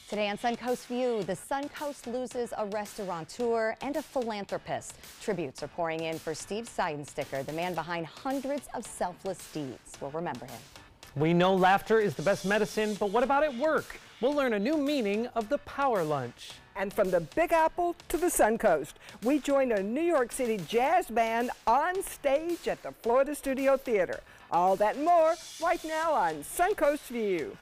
Today on Suncoast View, the Suncoast loses a restaurateur and a philanthropist. Tributes are pouring in for Steve Seidensticker, the man behind hundreds of selfless deeds. We'll remember him. We know laughter is the best medicine, but what about at work? We'll learn a new meaning of the power lunch. And from the Big Apple to the Suncoast, we join a New York City jazz band on stage at the Florida Studio Theater. All that and more right now on Suncoast View.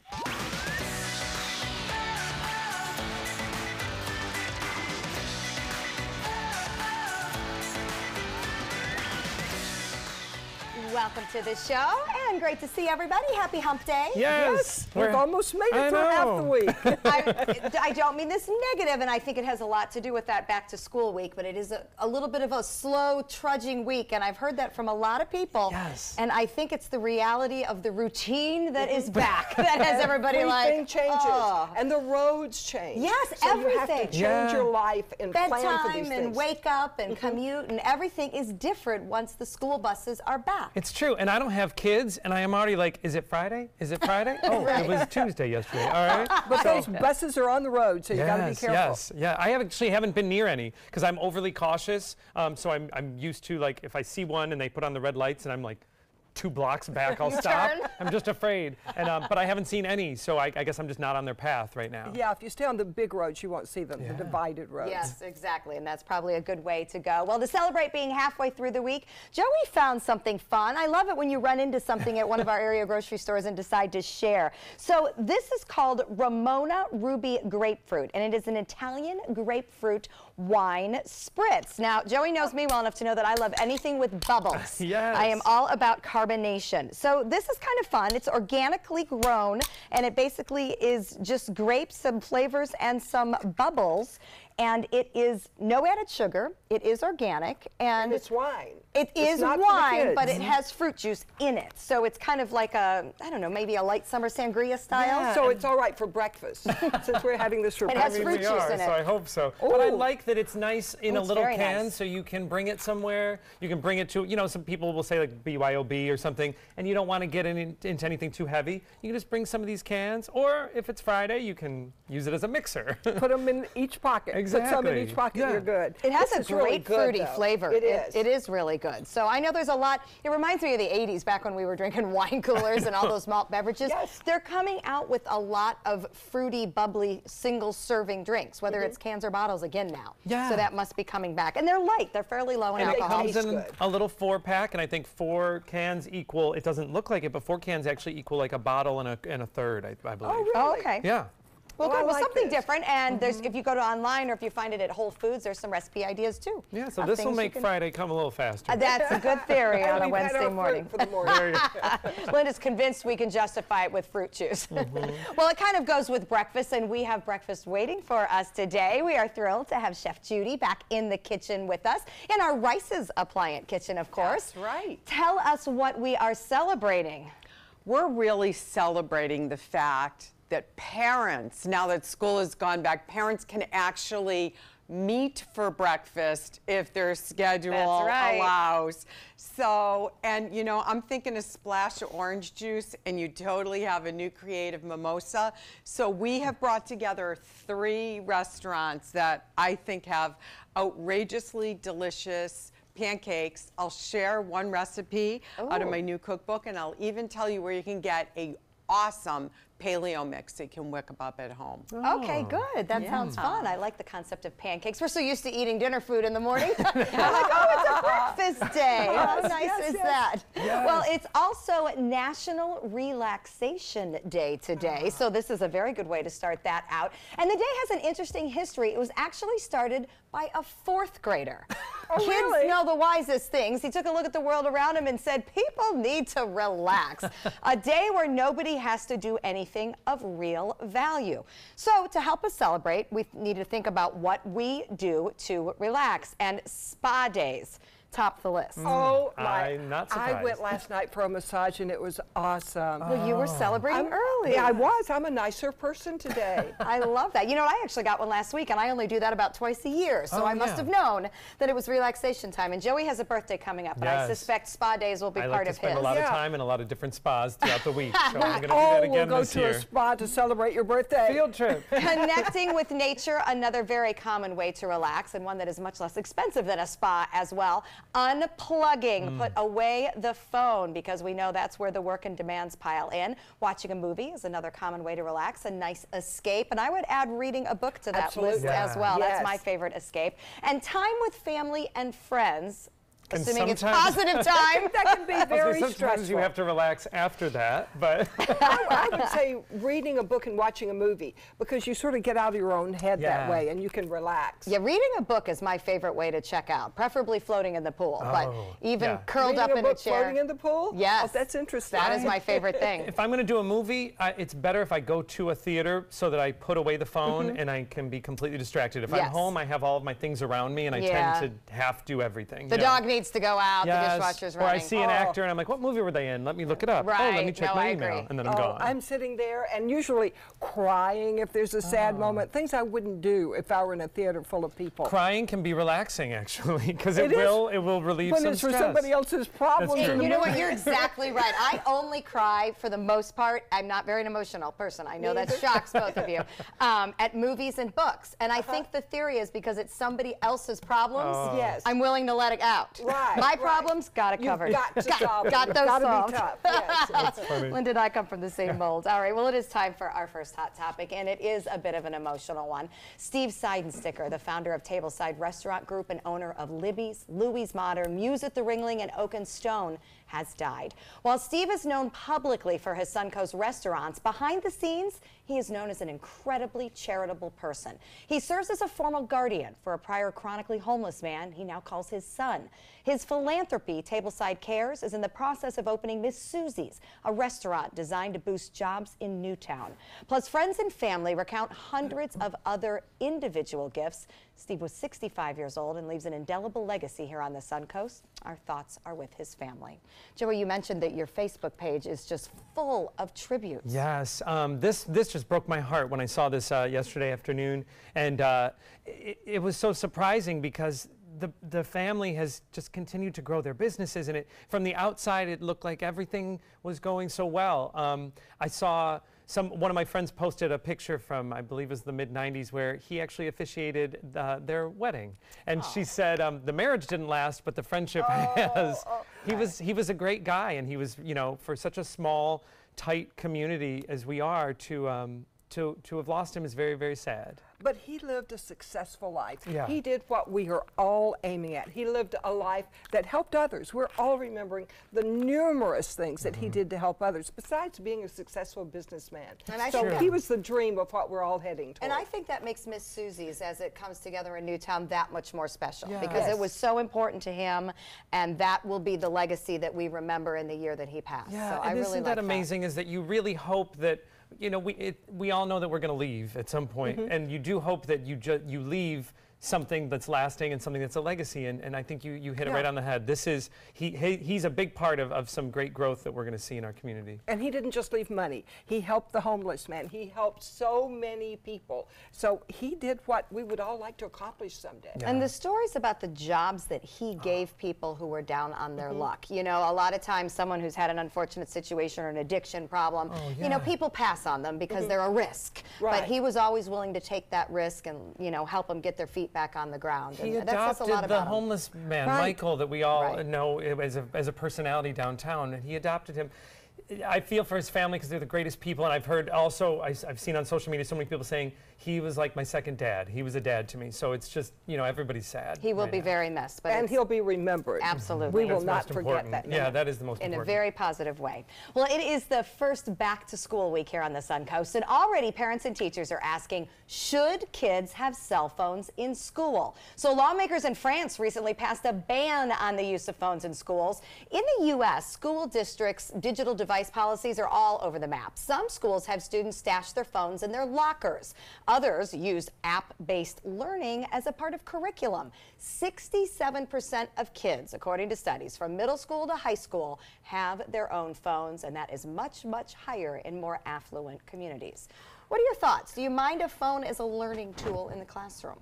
Welcome to the show, and great to see everybody. Happy Hump Day. Yes, we've almost made it through half the week. I don't mean this negative, and I think it has a lot to do with that back to school week, but it is a little bit of a slow, trudging week, and I've heard that from a lot of people. Yes. And I think it's the reality of the routine that is back that has everybody like, everything changes, and the roads change. Yes, so everything. You have to change your life and plan for these bedtime things. and wake up and commute, and everything is different once the school buses are back. It's true, and I don't have kids, and I am already like, is it Friday? Is it Friday? Oh, Right. It was Tuesday yesterday, all right? But those buses are on the road, so you got to be careful. Yes, yeah. I actually haven't been near any because I'm overly cautious. So I'm used to, like, if I see one and they put on the red lights and I'm like 2 blocks back, I'll stop. Turn. I'm just afraid. And but I haven't seen any, so I guess I'm just not on their path right now. Yeah, if you stay on the big roads, you won't see them, the divided roads. Yes, exactly, and that's probably a good way to go. Well, to celebrate being halfway through the week, Joey found something fun. I love it when you run into something at one of our area grocery stores and decide to share. So this is called Ramona Ruby Grapefruit, and it is an Italian grapefruit wine spritz. Now, Joey knows me well enough to know that I love anything with bubbles. Yes. I am all about carbonation. So this is kind of fun. It's organically grown, and it basically is just grapes, some flavors, and some bubbles. And it is no added sugar. It is organic, and it's wine. It is not for the wine, kids. but it has fruit juice in it. So it's kind of like a, I don't know, maybe a light summer sangria style. Yeah. So it's all right for breakfast, since we're having this for It has breakfast. fruit juice in it. So I hope so. But I Ooh. like that it's nice in a it's little very can, nice. so you can bring it somewhere. You can bring it to, you know, some people will say like BYOB or something, and you don't want to get into anything too heavy. You can just bring some of these cans, or if it's Friday, you can use it as a mixer. Put them in each pocket. Put some in Exactly. each pocket, Yeah. you're good. It has This is a really great good, fruity though. flavor. It is. It is really good. So I know there's a lot. It reminds me of the 80s, back when we were drinking wine coolers and all those malt beverages. Yes. They're coming out with a lot of fruity, bubbly, single-serving drinks, whether it's cans or bottles again now. Yeah. So that must be coming back. And they're light. They're fairly low in And they alcohol. Comes taste in good. a little 4-pack, and I think 4 cans equal, it doesn't look like it, but 4 cans actually equal like a bottle and a third, I believe. Oh, really? Oh, okay. Yeah. Well, Well, I good. Well, like something this. different. And there's, if you go to online or if you find it at Whole Foods, there's some recipe ideas too. Yeah, so of this will things you make can- Friday come a little faster. That's a good theory on a We've had Wednesday our morning. fruit for the morning. Linda's convinced we can justify it with fruit juice. Well, it kind of goes with breakfast, and we have breakfast waiting for us today. We are thrilled to have Chef Judy back in the kitchen with us, in our Rice's Appliance kitchen, of course. That's right. Tell us what we are celebrating. We're really celebrating the fact that parents, now that school has gone back, parents can actually meet for breakfast if their schedule That's right. allows. So, and you know, I'm thinking a splash of orange juice and you totally have a new creative mimosa. So we have brought together 3 restaurants that I think have outrageously delicious pancakes. I'll share one recipe out of my new cookbook, and I'll even tell you where you can get a awesome paleo mix that you can whip up at home. Okay, good. That sounds fun. I like the concept of pancakes. We're so used to eating dinner food in the morning. I'm like, oh, it's a breakfast day. How nice is that? Yes. Well, it's also National Relaxation Day today, so this is a very good way to start that out. And the day has an interesting history. It was actually started by a 4th grader. Kids really? know the wisest things. He took a look at the world around him and said, people need to relax. A day where nobody has to do anything of real value. So to help us celebrate, we need to think about what we do to relax. And spa days top the list. Oh, my. I'm not I surprised. went last night for a massage, and it was awesome. Well, you were celebrating early. Yeah, I was. I'm a nicer person today. I love that. You know, I actually got one last week, and I only do that about twice a year, so Oh, I must yeah. have known that it was relaxation time. And Joey has a birthday coming up, and I Yes. suspect spa days will be I part like to of spend his. a lot of Yeah. time in a lot of different spas throughout the week, so I'm going to do Oh, that we'll again go this to year. a spa to celebrate your birthday. Field trip. Connecting with nature, another very common way to relax, and one that is much less expensive than a spa as well. Unplugging, put away the phone, because we know that's where the work and demands pile in. Watching a movie is another common way to relax, a nice escape. And I would add reading a book to that Absolutely. list as well. Yes. That's my favorite escape. And time with family and friends, And assuming it's sometimes- positive time. That can be very Sometimes stressful. you have to relax after that, but I would say reading a book and watching a movie, because you sort of get out of your own head that Yeah. way and you can relax. Yeah, reading a book is my favorite way to check out, preferably floating in the pool, but Oh, even yeah. curled Reading up a in a book chair. floating in the pool? Yes. Oh, that's interesting. That is my favorite thing. if I'm going to do a movie, it's better if I go to a theater so that I put away the phone Mm-hmm. and I can be completely distracted. If Yes. I'm home, I have all of my things around me and I Yeah. tend to half do everything. The you know? dog needs to go out, Yes. the dishwasher's Or I running. see an actor and I'm like, what movie were they in? Let me look it up. Oh, let me Right. check No, my I email. agree. And then I'm Oh, gone. I'm sitting there and usually crying if there's a sad moment. Things I wouldn't do if I were in a theater full of people. Crying can be relaxing, actually, because It it is. will relieve When some it's for stress. somebody else's problems. That's in true. the You know movie. what? You're exactly right. I only cry for the most part. I'm not very an emotional person. I know that shocks both of you. At movies and books. And I think the theory is because it's somebody else's problems, Yes. I'm willing to let it out. Right, My right. problems, got it You've covered. got to solve it. got You've those got to solved. be tough. Yes. funny. Linda and I come from the same mold. All right, well, it is time for our first hot topic, and it is a bit of an emotional one. Steve Seidensticker, the founder of Tableside Restaurant Group and owner of Libby's, Louie's Modern, Muse at the Ringling, and Oak and Stone, has died. While Steve is known publicly for his Suncoast restaurants, behind the scenes, he is known as an incredibly charitable person. He serves as a formal guardian for a prior chronically homeless man he now calls his son. His philanthropy, Tableside Cares, is in the process of opening Miss Susie's, a restaurant designed to boost jobs in Newtown. Plus, friends and family recount hundreds of other individual gifts. Steve was 65 years old and leaves an indelible legacy here on the Suncoast. Our thoughts are with his family. Joey, you mentioned that your Facebook page is just full of tributes. Yes, this just broke my heart when I saw this yesterday afternoon, and it was so surprising because the family has just continued to grow their businesses, and from the outside it looked like everything was going so well. I saw one of my friends posted a picture from, I believe it was the mid-90s, where he actually officiated their wedding, and she said the marriage didn't last, but the friendship has. He was a great guy, and he was, you know, for such a small, tight community as we are, to have lost him is very, very sad. But he lived a successful life. Yeah. He did what we are all aiming at. He lived a life that helped others. We're all remembering the numerous things that he did to help others, besides being a successful businessman. And I So think that- he was the dream of what we're all heading toward. And I think that makes Miss Susie's, as it comes together in Newtown, that much more special Yeah. because Yes. it was so important to him, and that will be the legacy that we remember in the year that he passed. Yeah, so I and really isn't like that amazing? Is that you really hope that, you know, we all know that we're going to leave at some point, and you do hope that you leave something that's lasting and something that's a legacy, and I think you hit it Yeah. right on the head. This is he's a big part of some great growth that we're going to see in our community. And he didn't just leave money. He helped the homeless man. He helped so many people. So he did what we would all like to accomplish someday. Yeah. And the stories about the jobs that he gave people who were down on their luck. You know, a lot of times someone who's had an unfortunate situation or an addiction problem, you know, yeah. people pass on them because they're a risk. Right. But he was always willing to take that risk and, you know, help them get their feet back on the ground. He And that says a lot adopted the about him. homeless man, Right. Michael, that we all Right. know as a personality downtown, and he adopted him. I feel for his family because they're the greatest people, and I've heard also, I've seen on social media so many people saying he was like my second dad. He was a dad to me. So it's just, you know, everybody's sad. He will right be now. very missed. But And it's he'll be remembered. Absolutely. We will That's not most forget important. that. Yeah, that is the most in important. a very positive way. Well, it is the first back to school week here on the Suncoast, and already parents and teachers are asking, should kids have cell phones in school? So lawmakers in France recently passed a ban on the use of phones in schools. In the U.S., school districts' digital device policies are all over the map. Some schools have students stash their phones in their lockers. Others use app-based learning as a part of curriculum. 67% of kids, according to studies from middle school to high school, have their own phones, and that is much, much higher in more affluent communities. What are your thoughts? Do you mind a phone as a learning tool in the classroom?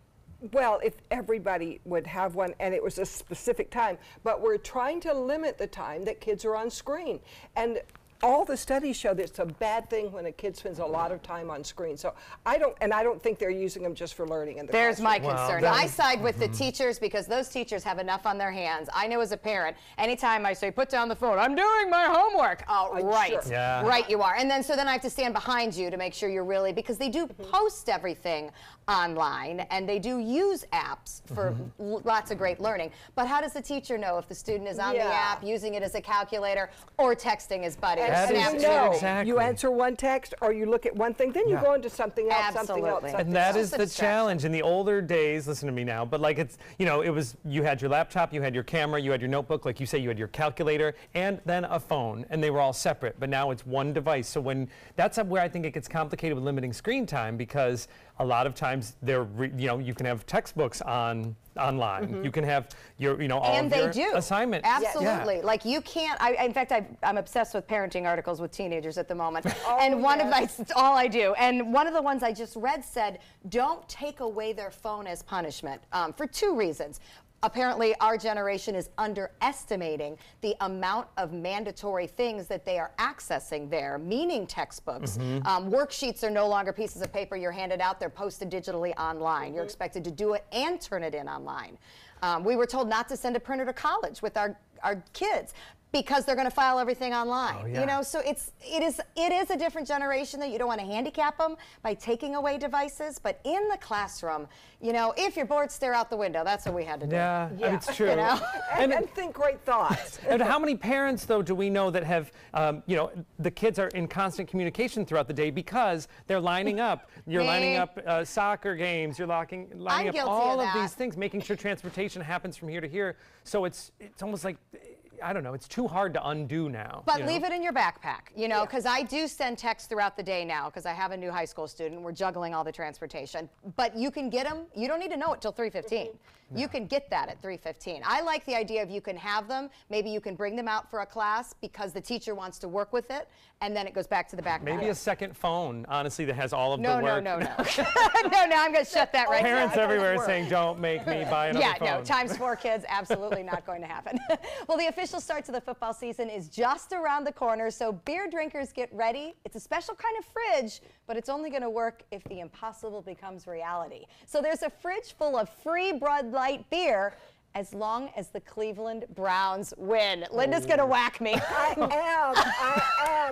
Well, if everybody would have one and it was a specific time, but we're trying to limit the time that kids are on screen. And all the studies show that it's a bad thing when a kid spends a lot of time on screen. So I don't think they're using them just for learning in the There's classroom. my concern. I side with the teachers because those teachers have enough on their hands. I know as a parent, anytime I say, put down the phone, I'm doing my homework. Oh, right. Sure. Yeah. Right you are. And then so then I have to stand behind you to make sure you're really, because they do post everything online and they do use apps for lots of great learning. But how does the teacher know if the student is on the app, using it as a calculator, or texting his buddy? And you know, you answer one text or you look at one thing, then you go into something else, something else. Absolutely. And that is the challenge. In the older days, listen to me now, but like it's, you know, it was, you had your laptop, you had your camera, you had your notebook, like you say, you had your calculator, and then a phone, and they were all separate. But now it's one device. So when, that's where I think it gets complicated with limiting screen time, because a lot of times they're, you know, you can have textbooks online. You can have your, you know, all and of they your do. assignments. Absolutely. Yeah. Like you can't, in fact, I'm obsessed with parenting articles with teenagers at the moment. And one of my, it's all I do. And one of the ones I just read said, don't take away their phone as punishment for two reasons. Apparently, our generation is underestimating the amount of mandatory things that they are accessing there, meaning textbooks. Worksheets are no longer pieces of paper you're handed out. They're posted digitally online. You're expected to do it and turn it in online. We were told not to send a printer to college with our kids because they're going to file everything online. You know, so it is a different generation that you don't want to handicap them by taking away devices, but in the classroom, you know, if you're bored, stare out the window. That's what we had to do. Yeah, it's true. You know? And think great thoughts. And how many parents, though, do we know that have, you know, the kids are in constant communication throughout the day because they're lining up. You're lining up soccer games. You're lining up all of these things, making sure transportation happens from here to here. So it's almost like, I don't know, it's too hard to undo now. But leave it in your backpack, you know, because I do send texts throughout the day now because I have a new high school student. We're juggling all the transportation. But you can get them. You don't need to know it till 3:15. You can get that at 3:15. I like the idea of you can have them. Maybe you can bring them out for a class because the teacher wants to work with it, and then it goes back to the backpack. Maybe a second phone, honestly, that has all of the work. No. No, I'm going to shut that right now. Parents everywhere saying, don't make me buy another phone. No, times 4 kids, absolutely not going to happen. Well, the official start to the football season is just around the corner, so beer drinkers get ready. It's a special kind of fridge, but it's only going to work if the impossible becomes reality. So there's a fridge full of free Bud Light beer as long as the Cleveland Browns win. Linda's going to whack me. I am.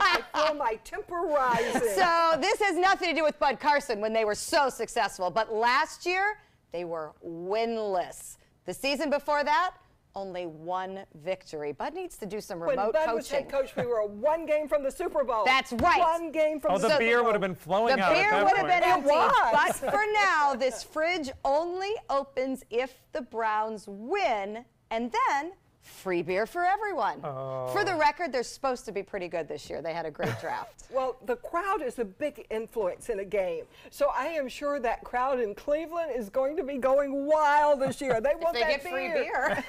I feel my temper rising. So this has nothing to do with Bud Carson when they were so successful, but last year they were winless. The season before that, only one victory. Bud needs to do some remote coaching. When Bud was head coach, we were one game from the Super Bowl. That's right. One game from the Super Bowl. The beer would have been flowing out. The beer would have been empty. But It for now, this fridge only opens if the Browns win, and then free beer for everyone. For the record, they're supposed to be pretty good this year. They had a great draft. Well, the crowd is a big influence in a game. So I am sure that crowd in Cleveland is going to be going wild this year. They want that free beer.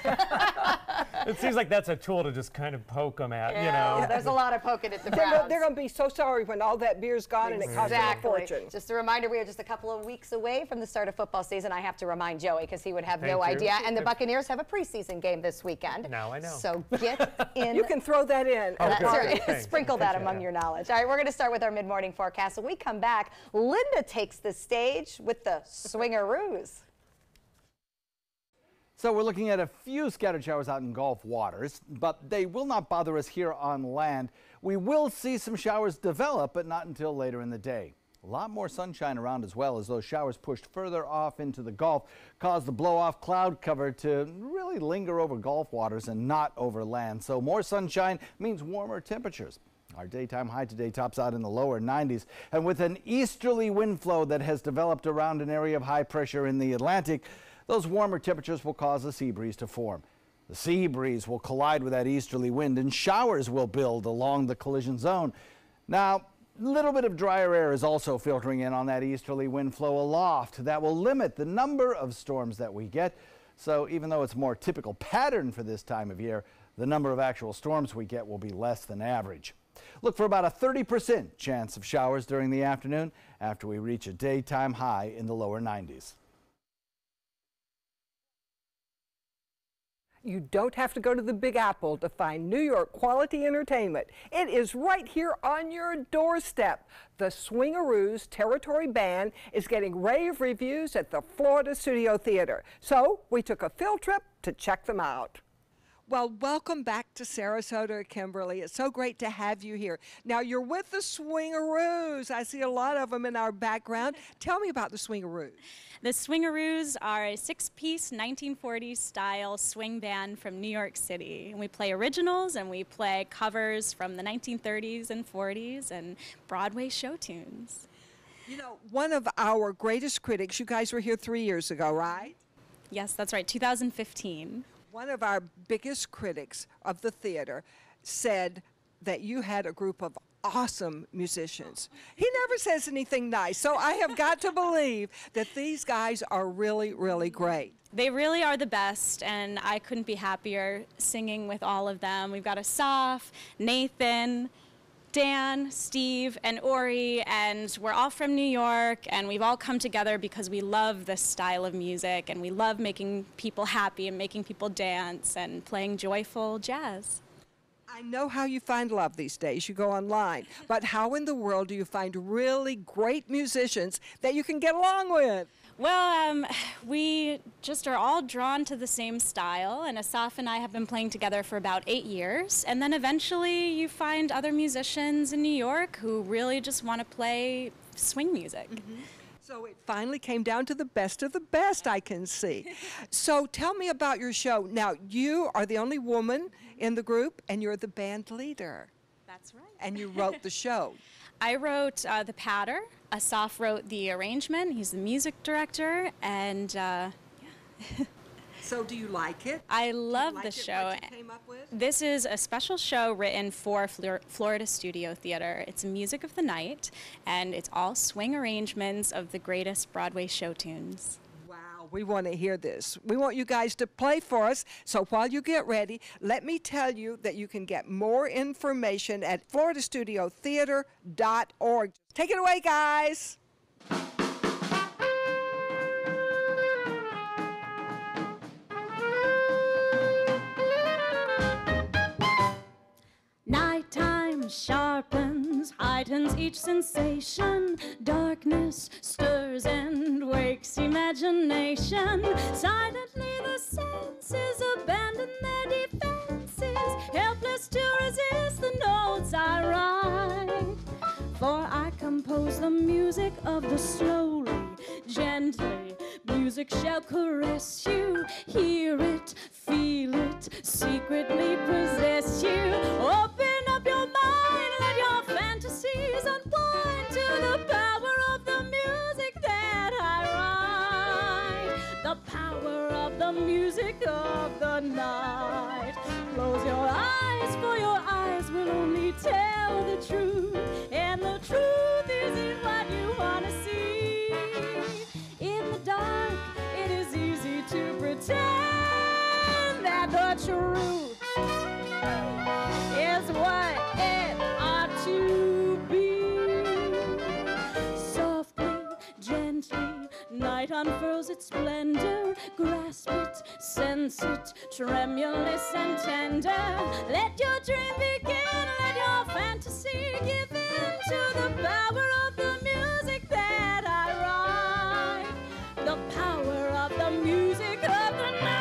It seems like that's a tool to just kind of poke them at, you know. There's a lot of poking at the Browns. They're going to be so sorry when all that beer's gone and it costs them a fortune. Just a reminder, we are just a couple of weeks away from the start of football season. I have to remind Joey because he would have no idea. And the Buccaneers have a preseason game this weekend. Now I know. So get in. You can throw that in. That's right. Sprinkle that among your knowledge. All right, we're going to start with our mid-morning forecast. When we come back, Linda takes the stage with the swingaroos. So we're looking at a few scattered showers out in Gulf waters, but they will not bother us here on land. We will see some showers develop, but not until later in the day. A lot more sunshine around as well, as those showers pushed further off into the Gulf cause the blow-off cloud cover to really linger over Gulf waters and not over land. So more sunshine means warmer temperatures. Our daytime high today tops out in the lower 90s, and with an easterly wind flow that has developed around an area of high pressure in the Atlantic, those warmer temperatures will cause a sea breeze to form. The sea breeze will collide with that easterly wind and showers will build along the collision zone. Now, a little bit of drier air is also filtering in on that easterly wind flow aloft. That will limit the number of storms that we get. So even though it's a more typical pattern for this time of year, the number of actual storms we get will be less than average. Look for about a 30% chance of showers during the afternoon after we reach a daytime high in the lower 90s. You don't have to go to the Big Apple to find New York quality entertainment. It is right here on your doorstep. The Swingaroos Territory Band is getting rave reviews at the Florida Studio Theater. So we took a field trip to check them out. Well, welcome back to Sarasota, Kimberly. It's so great to have you here. Now, you're with the Swingaroos. I see a lot of them in our background. Tell me about the Swingaroos. The Swingaroos are a 6-piece 1940s style swing band from New York City. And we play originals and we play covers from the 1930s and 40s and Broadway show tunes. You know, one of our greatest critics, you guys were here 3 years ago, right? Yes, that's right, 2015. One of our biggest critics of the theater said that you had a group of awesome musicians. He never says anything nice, so I have got to believe that these guys are really, really great. They really are the best, and I couldn't be happier singing with all of them. We've got Asaf, Nathan, Dan, Steve, and Ori, and we're all from New York, and we've all come together because we love this style of music, and we love making people happy and making people dance and playing joyful jazz. I know how you find love these days. You go online. But how in the world do you find really great musicians that you can get along with? Well, we just are all drawn to the same style, and Asaf and I have been playing together for about 8 years, and then eventually you find other musicians in New York who really just want to play swing music. Mm-hmm. So it finally came down to the best of the best, I can see. So tell me about your show. Now, you are the only woman in the group, and you're the band leader. That's right. And you wrote the show. I wrote the patter. Asaf wrote the arrangement. He's the music director, and yeah. So do you like it? I love the show. What you came up with? This is a special show written for Florida Studio Theater. It's Music of the Night, and it's all swing arrangements of the greatest Broadway show tunes. Wow, we want to hear this. We want you guys to play for us. So while you get ready, let me tell you that you can get more information at floridastudiotheater.org. Take it away, guys. Nighttime sharpens, heightens each sensation. Darkness stirs and wakes imagination. Silently the senses abandon their defenses, helpless to resist the notes I write. For I compose the music of the slowly, gently. Music shall caress you, hear it, feel it, secretly possess you. Open up your mind, let your fantasies unwind to the power of the music that I write. The power of the music of the night. Close your eyes, for your eyes will only tell the truth, and the truth isn't what you want to see. In the dark, it is easy to pretend that the truth is what it ought to be. Softly, gently, night unfurls its splendor. Grasp it, sense it, tremulous and tender. Let your dream begin, let your fantasy give in to the power of the music that I write. The power of the music of the night.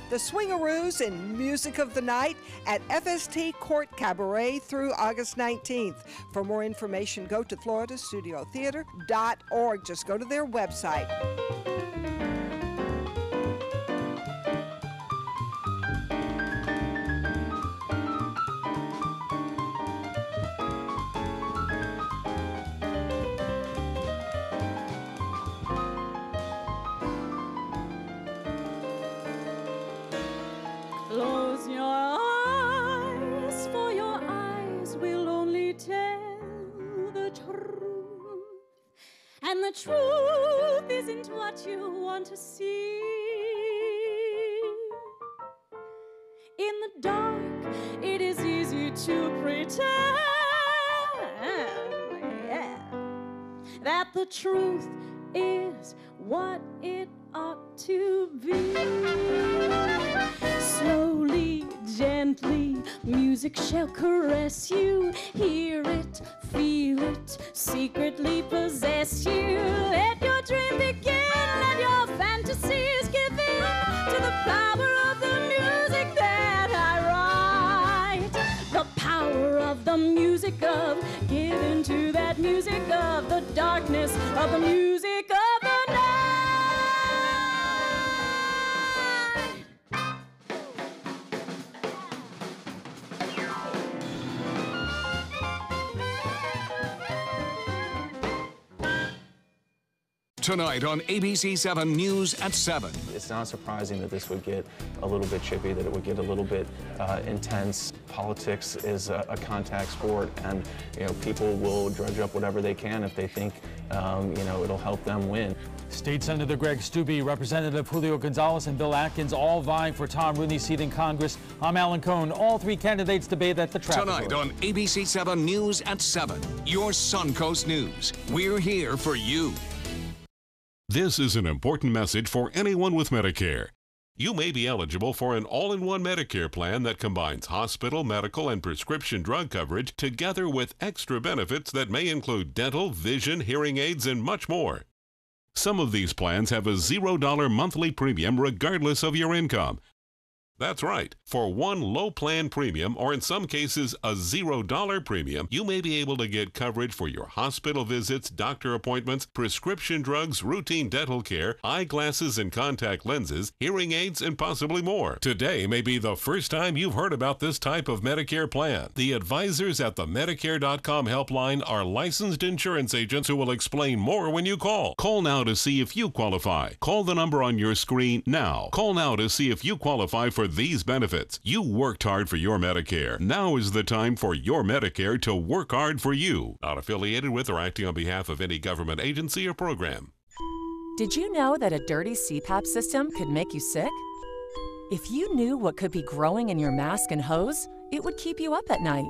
the Swingaroos and Music of the Night at FST Court Cabaret through August 19th. For more information, go to floridastudiotheater.org. Just go to their website. Close your eyes, for your eyes will only tell the truth. And the truth isn't what you want to see. In the dark, it is easy to pretend, that the truth is what it ought to be. Slowly, gently, music shall caress you. Hear it, feel it, secretly possess you. Let your dream begin, let your fantasies give in to the power of the music that I write. The power of the music of, give into that music of the darkness of the music of the night. Tonight on ABC 7 News at 7. It's not surprising that this would get a little bit chippy, that it would get a little bit intense. Politics is a contact sport, and people will drudge up whatever they can if they think it'll help them win. State Senator Greg Stubbe, Representative Julio Gonzalez, and Bill Atkins all vying for Tom Rooney's seat in Congress. I'm Alan Cohn. All three candidates debate at the traffic Tonight on ABC 7 News at 7. Your Suncoast News. We're here for you. This is an important message for anyone with Medicare. You may be eligible for an all-in-one Medicare plan that combines hospital, medical, and prescription drug coverage together with extra benefits that may include dental, vision, hearing aids, and much more. Some of these plans have a $0 monthly premium regardless of your income. That's right. For one low plan premium, or in some cases a $0 premium, you may be able to get coverage for your hospital visits, doctor appointments, prescription drugs, routine dental care, eyeglasses and contact lenses, hearing aids, and possibly more. Today may be the first time you've heard about this type of Medicare plan. The advisors at the Medicare.com helpline are licensed insurance agents who will explain more when you call. Call now to see if you qualify. Call the number on your screen now. Call now to see if you qualify for these benefits. You worked hard for your Medicare. Now is the time for your Medicare to work hard for you. Not affiliated with or acting on behalf of any government agency or program. Did you know that a dirty CPAP system could make you sick? If you knew what could be growing in your mask and hose, it would keep you up at night.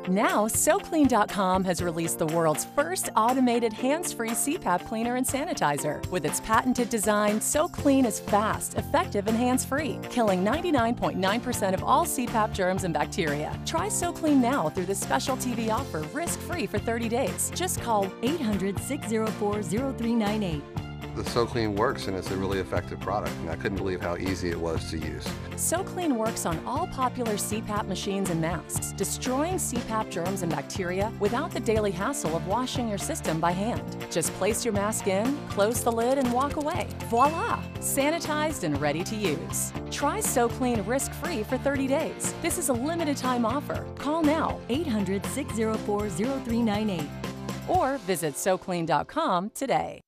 Now, SoClean.com has released the world's first automated hands-free CPAP cleaner and sanitizer. With its patented design, SoClean is fast, effective, and hands-free, killing 99.9% of all CPAP germs and bacteria. Try SoClean now through this special TV offer, risk-free for 30 days. Just call 800-604-0398. The SoClean works, and it's a really effective product, and I couldn't believe how easy it was to use. SoClean works on all popular CPAP machines and masks, destroying CPAP germs and bacteria without the daily hassle of washing your system by hand. Just place your mask in, close the lid, and walk away. Voila! Sanitized and ready to use. Try SoClean risk-free for 30 days. This is a limited-time offer. Call now, 800-604-0398. Or visit SoClean.com today.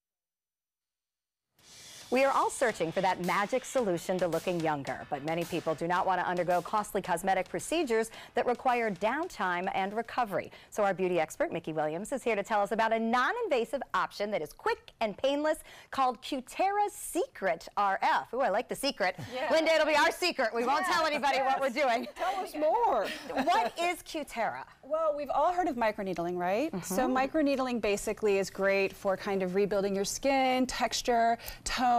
We are all searching for that magic solution to looking younger, but many people do not want to undergo costly cosmetic procedures that require downtime and recovery. So our beauty expert, Mickey Williams, is here to tell us about a non-invasive option that is quick and painless called Cutera Secret RF. Ooh, I like the secret. Yeah. Linda, it'll be our secret. We won't tell anybody what we're doing. Tell us more. What is Cutera? Well, we've all heard of microneedling, right? So microneedling basically is great for kind of rebuilding your skin, texture, tone.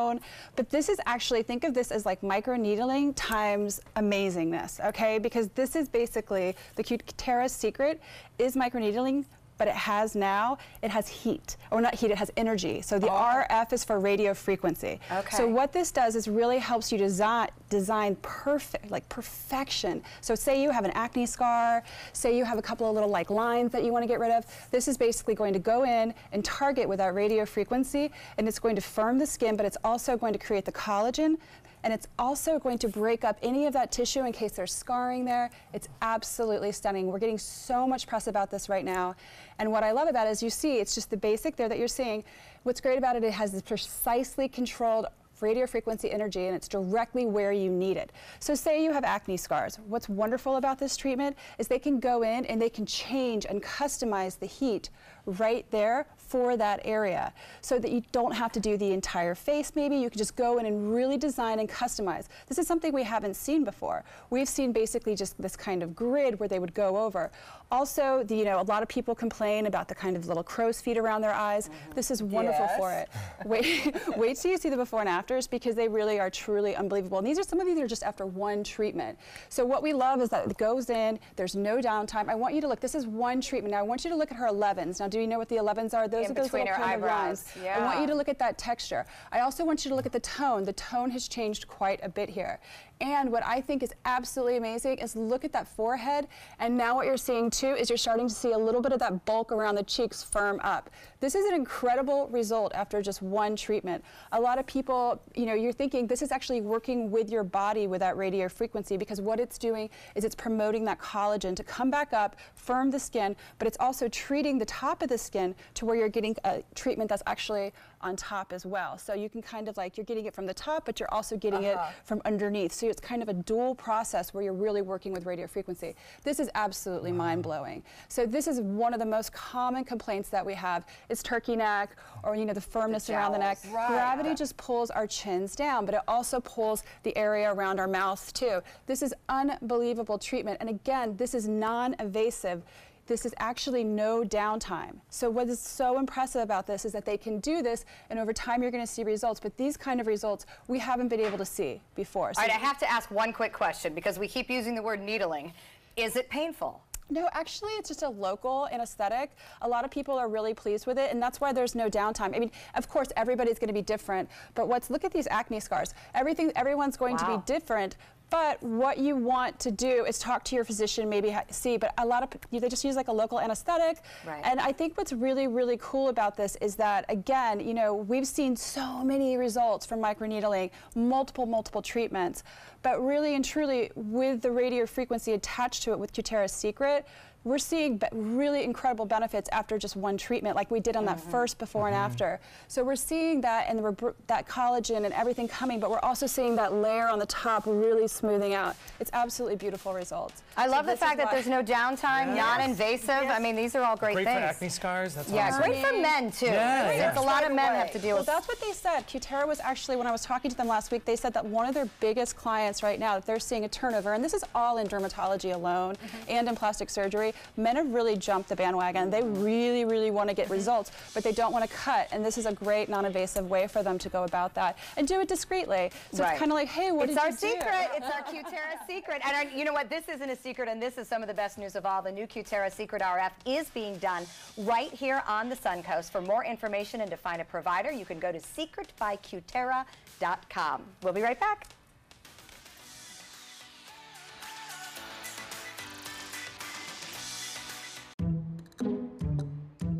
But this is actually, think of this as like microneedling times amazingness, okay? Because this is basically, the Cutera Secret is microneedling but it has heat, or not heat, it has energy. So the RF is for radio frequency. Okay. So what this does is really helps you design perfection. So say you have an acne scar, say you have a couple of little like lines that you want to get rid of. This is basically going to go in and target with that radio frequency, and it's going to firm the skin, but it's also going to create the collagen, and it's also going to break up any of that tissue in case there's scarring there. It's absolutely stunning. We're getting so much press about this right now. And what I love about it is you see, it's just the basic there that you're seeing. What's great about it, it has this precisely controlled radio frequency energy, and it's directly where you need it. So say you have acne scars. What's wonderful about this treatment is they can go in and they can change and customize the heat right there for that area, so that you don't have to do the entire face. Maybe you can just go in and really design and customize. This is something we haven't seen before. We've seen basically just this kind of grid where they would go over. Also, a lot of people complain about the kind of little crow's feet around their eyes. This is wonderful for it. Wait till you see the before and afters, because they really are truly unbelievable. And some of these are just after one treatment. So what we love is that it goes in, there's no downtime. I want you to look, this is one treatment. Now I want you to look at her 11s. Now do you know what the 11s are? Those are those little kind of lines. I want you to look at that texture. I also want you to look at the tone. The tone has changed quite a bit here. And what I think is absolutely amazing is look at that forehead, and now what you're seeing too is you're starting to see a little bit of that bulk around the cheeks firm up. This is an incredible result after just one treatment. A lot of people, you're thinking this is actually working with your body with that radio frequency, because what it's doing is it's promoting that collagen to come back up, firm the skin, but it's also treating the top of the skin to where you're getting a treatment that's actually on top as well. So you can kind of you're getting it from the top, but you're also getting it from underneath. So it's kind of a dual process where you're really working with radio frequency. This is absolutely mind-blowing. So this is one of the most common complaints that we have is turkey neck, or the firmness around the neck. Gravity just pulls our chins down, but it also pulls the area around our mouth too. This is unbelievable treatment. And again, this is non-invasive. This is actually no downtime. So what is so impressive about this is that they can do this, and over time you're going to see results, but these kind of results we haven't been able to see before. So all right, I have to ask one quick question, because we keep using the word needling. Is it painful? No, actually, it's just a local anesthetic. A lot of people are really pleased with it, and that's why there's no downtime. I mean, of course, everybody's going to be different, but look at these acne scars. Everyone's going to be different. But what you want to do is talk to your physician, maybe see, but a lot of they just use like a local anesthetic. Right. And I think what's really, really cool about this is that, again, we've seen so many results from microneedling, multiple treatments, but really and truly with the radio frequency attached to it with Cutera's Secret, we're seeing really incredible benefits after just one treatment, like we did on that first before and after. So we're seeing that, and that collagen and everything coming, but we're also seeing that layer on the top really smoothing out. It's absolutely beautiful results. I love the fact that there's no downtime, non-invasive. I mean, these are all great things. Great for acne scars. That's awesome. Great for men too. It's a lot of men have to deal with. Well, that's what they said. Cutera was actually, when I was talking to them last week, they said that one of their biggest clients right now, that they're seeing a turnover, and this is all in dermatology alone and in plastic surgery. Men have really jumped the bandwagon. They really, really want to get results, but they don't want to cut, and this is a great non-invasive way for them to go about that and do it discreetly. So it's kind of like, hey, what did you do? It's our secret. It's our Cutera Secret. And you know what? This isn't a secret, and this is some of the best news of all. The new Cutera Secret RF is being done right here on the Suncoast. For more information and to find a provider, you can go to secretbycutera.com. We'll be right back.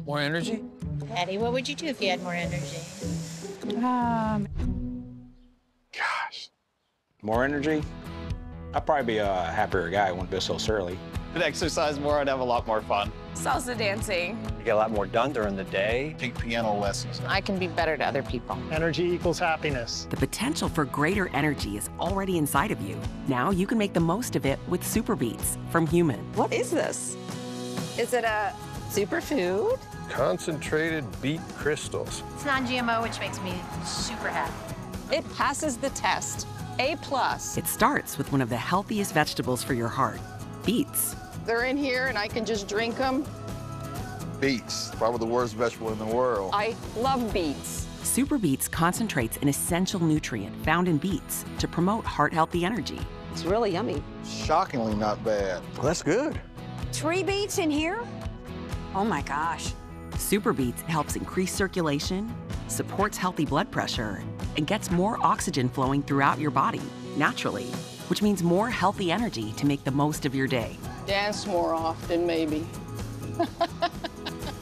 More energy? Patty, what would you do if you had more energy? Gosh. More energy? I'd probably be a happier guy. I wouldn't be so surly. I'd exercise more. I'd have a lot more fun. Salsa dancing. You get a lot more done during the day. Take piano lessons. I can be better to other people. Energy equals happiness. The potential for greater energy is already inside of you. Now you can make the most of it with Super Beets from Human. What is this? Is it a superfood? Concentrated beet crystals. It's non-GMO, which makes me super happy. It passes the test. A+. It starts with one of the healthiest vegetables for your heart, beets. They're in here and I can just drink them. Beets, probably the worst vegetable in the world. I love beets. Super Beets concentrates an essential nutrient found in beets to promote heart-healthy energy. It's really yummy. Shockingly not bad. Well, that's good. 3 beets in here? Oh my gosh. Super Beets helps increase circulation, supports healthy blood pressure, and gets more oxygen flowing throughout your body naturally, which means more healthy energy to make the most of your day. Dance more often, maybe.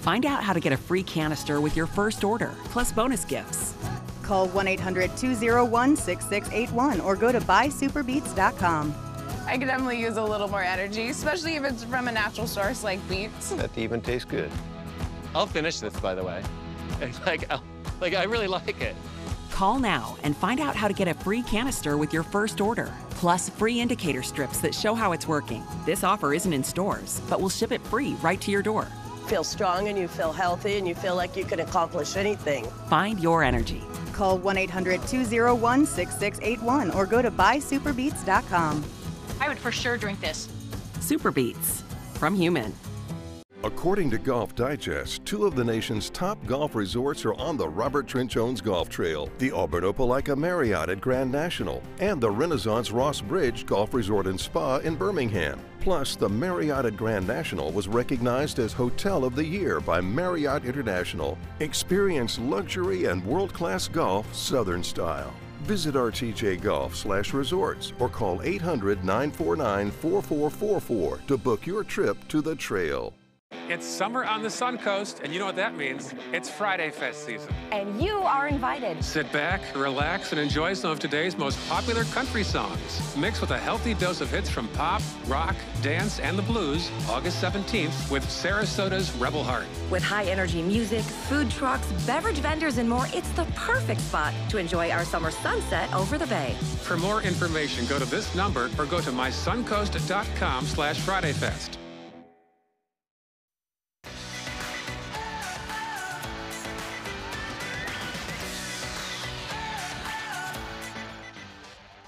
Find out how to get a free canister with your first order, plus bonus gifts. Call 1-800-201-6681 or go to buysuperbeets.com. I could definitely use a little more energy, especially if it's from a natural source like beets. That even tastes good. I'll finish this, by the way. I really like it. Call now and find out how to get a free canister with your first order, plus free indicator strips that show how it's working. This offer isn't in stores, but we'll ship it free right to your door. Feel strong and you feel healthy and you feel like you can accomplish anything. Find your energy. Call 1-800-201-6681 or go to buysuperbeets.com. I would for sure drink this. Super Beets from Human. According to Golf Digest, 2 of the nation's top golf resorts are on the Robert Trent Jones Golf Trail, the Auburn Opelika Marriott at Grand National, and the Renaissance Ross Bridge Golf Resort and Spa in Birmingham. Plus, the Marriott at Grand National was recognized as Hotel of the Year by Marriott International. Experience luxury and world-class golf Southern style. Visit rtjgolf/resorts or call 800-949-4444 to book your trip to the trail. It's summer on the Suncoast, and you know what that means. It's Friday Fest season. And you are invited. Sit back, relax, and enjoy some of today's most popular country songs, mixed with a healthy dose of hits from pop, rock, dance, and the blues, August 17th with Sarasota's Rebel Heart. With high-energy music, food trucks, beverage vendors, and more, it's the perfect spot to enjoy our summer sunset over the bay. For more information, go to this number or go to mysuncoast.com/FridayFest.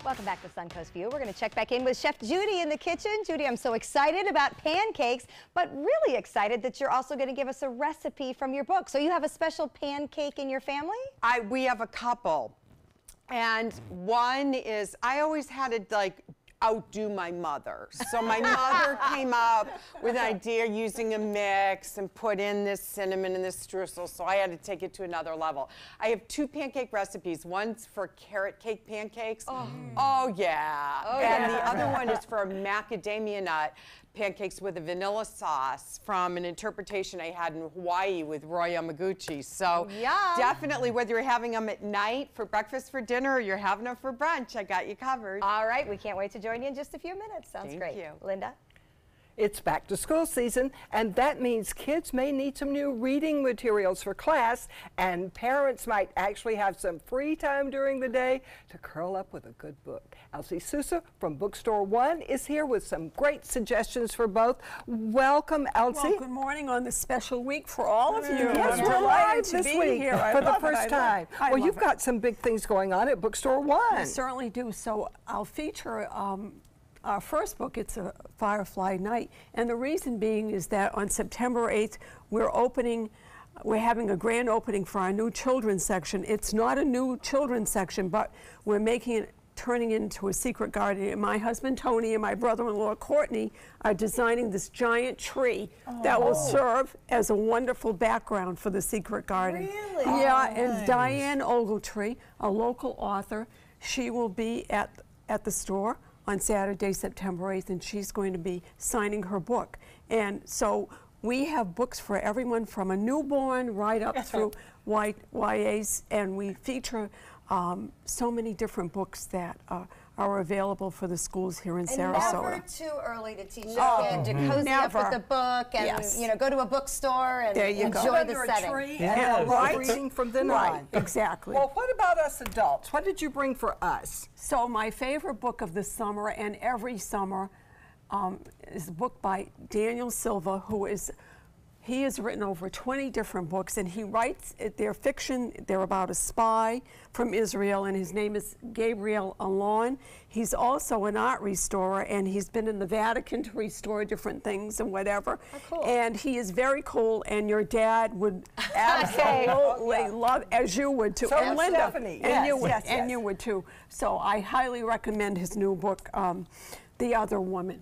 Welcome back to Suncoast View. We're going to check back in with Chef Judy in the kitchen. Judy, I'm so excited about pancakes, but really excited that you're also going to give us a recipe from your book. So you have a special pancake in your family? We have a couple. And one is, I always had to outdo my mother. So my mother came up with an idea using a mix and put in this cinnamon and this streusel, so I had to take it to another level. I have 2 pancake recipes. One's for carrot cake pancakes. Oh yeah. And the other one is for macadamia nut pancakes with a vanilla sauce from an interpretation I had in Hawaii with Roy Yamaguchi. So definitely, whether you're having them at night for breakfast, for dinner, or you're having them for brunch, I got you covered. All right, we can't wait to join you in just a few minutes. Sounds great. Thank you. Linda? It's back to school season, and that means kids may need some new reading materials for class, and parents might actually have some free time during the day to curl up with a good book. Elsie Sousa from Bookstore One is here with some great suggestions for both. Welcome, Elsie. Well, good morning on this special week for all of you. Yes, I'm we're live delighted to this be week here. I for the love it. first time. I Well, love you've it. got some big things going on at Bookstore One. I certainly do. So I'll feature our first book. It's a Firefly Night, and the reason being is that on September 8th we're having a grand opening for our new children's section. It's not a new children's section, but we're turning it into a secret garden. And my husband Tony and my brother-in-law Courtney are designing this giant tree that will serve as a wonderful background for the secret garden. Really? Yeah, and Diane Ogletree, a local author, she will be at the store on Saturday, September 8th, and she's going to be signing her book. And so we have books for everyone from a newborn right up through YAs, and we feature so many different books that are available for the schools here in Sarasota. Never too early to teach a kid to cozy up with a book and go to a bookstore and enjoy the setting. Reading from then on. Exactly. Well, what about us adults? What did you bring for us? So my favorite book of the summer and every summer is a book by Daniel Silva, he has written over 20 different books, and he writes, they're fiction, they're about a spy from Israel, and his name is Gabriel Allon. He's also an art restorer, and he's been in the Vatican to restore different things and whatever. Oh, cool. And he is very cool, and your dad would absolutely love, as you would too. So and would Linda, Stephanie. and you would, Yes, and you would too. So I highly recommend his new book, The Other Woman.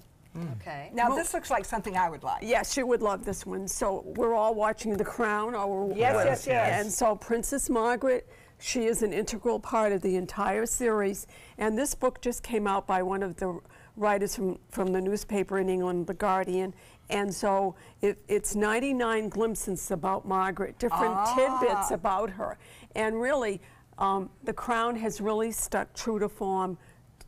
Okay. Now, this looks like something I would like. Yes, you would love this one. So we're all watching The Crown. Yes. And so Princess Margaret, she is an integral part of the entire series. And this book just came out by one of the writers from the newspaper in England, The Guardian. And so it's 99 glimpses about Margaret, different tidbits about her. And really, The Crown has really stuck true to form,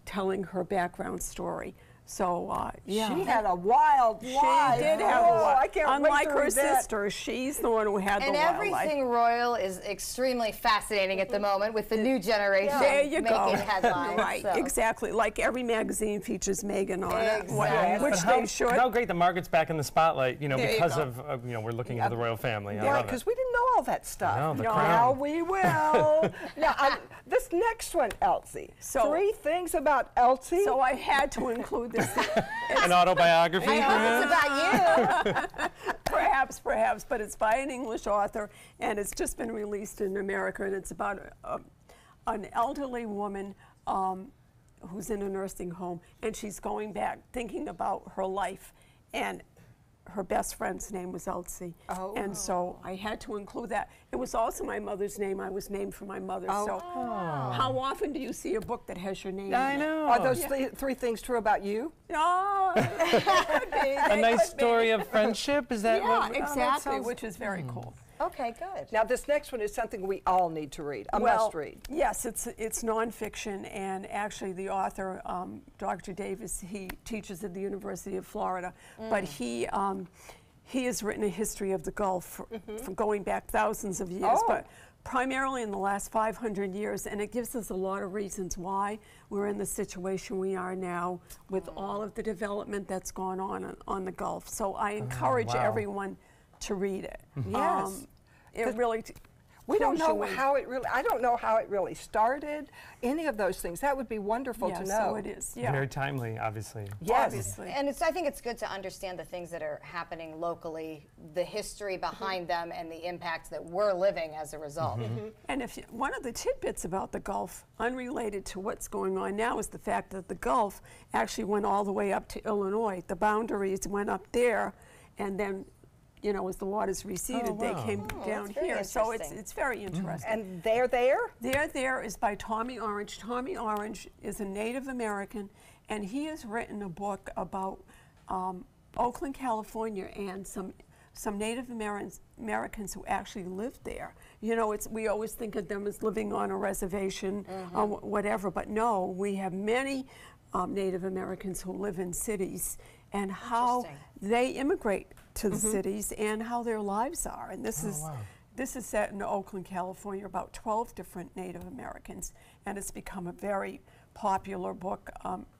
telling her background story. So, yeah. She had a wild life. She did have a wild. I can't Unlike wait to her read that. sister, she's the one who had the and wild life. everything royal is extremely fascinating at the moment with the new generation There you making go. headlines. Right, so. exactly. Like every magazine features Meghan on it, Exactly. which they should. How great that Margaret's back in the spotlight, you know, There you because go. of, you know, we're looking at the royal family. I Yeah, love it. because we didn't know all that stuff. No, the Now Crown. we will. Now, this next one, Elsie. So, 3 things about Elsie. So I had to include this. An autobiography, I know perhaps? it's about you. perhaps, but it's by an English author, and it's just been released in America, and it's about an elderly woman who's in a nursing home, and she's going back, thinking about her life, and her best friend's name was Elsie. And so I had to include that. It was also my mother's name. I was named for my mother. So how often do you see a book that has your name I in it? know. Are those 3 things true about you? No. A nice story of friendship? Is that yeah, what? exactly, which is very cool. Okay, good. Now, this next one is something we all need to read, a must read. Yes, it's nonfiction, and actually the author, Dr. Davis, he teaches at the University of Florida, but he has written a history of the Gulf from going back thousands of years, but primarily in the last 500 years, and it gives us a lot of reasons why we're in the situation we are now with all of the development that's gone on the Gulf. So I encourage everyone to read it. Yes. It really we don't pulls know you in. how it really, I don't know how it really started, any of those things. That would be wonderful to know. So it is, yeah. Very timely, obviously. Yes. Obviously. And I think it's good to understand the things that are happening locally, the history behind them, and the impact that we're living as a result. And one of the tidbits about the Gulf, unrelated to what's going on now, is the fact that the Gulf actually went all the way up to Illinois. The boundaries went up there, and then, you know, as the waters receded, they came down here. So it's very interesting. And They're There? They're There is by Tommy Orange. Tommy Orange is a Native American, and he has written a book about Oakland, California, and some Native Americans who actually lived there. You know, we always think of them as living on a reservation or whatever, but no, we have many Native Americans who live in cities, and how they immigrate to the cities and how their lives are. And this is set in Oakland, California, about 12 different Native Americans, and it's become a very popular book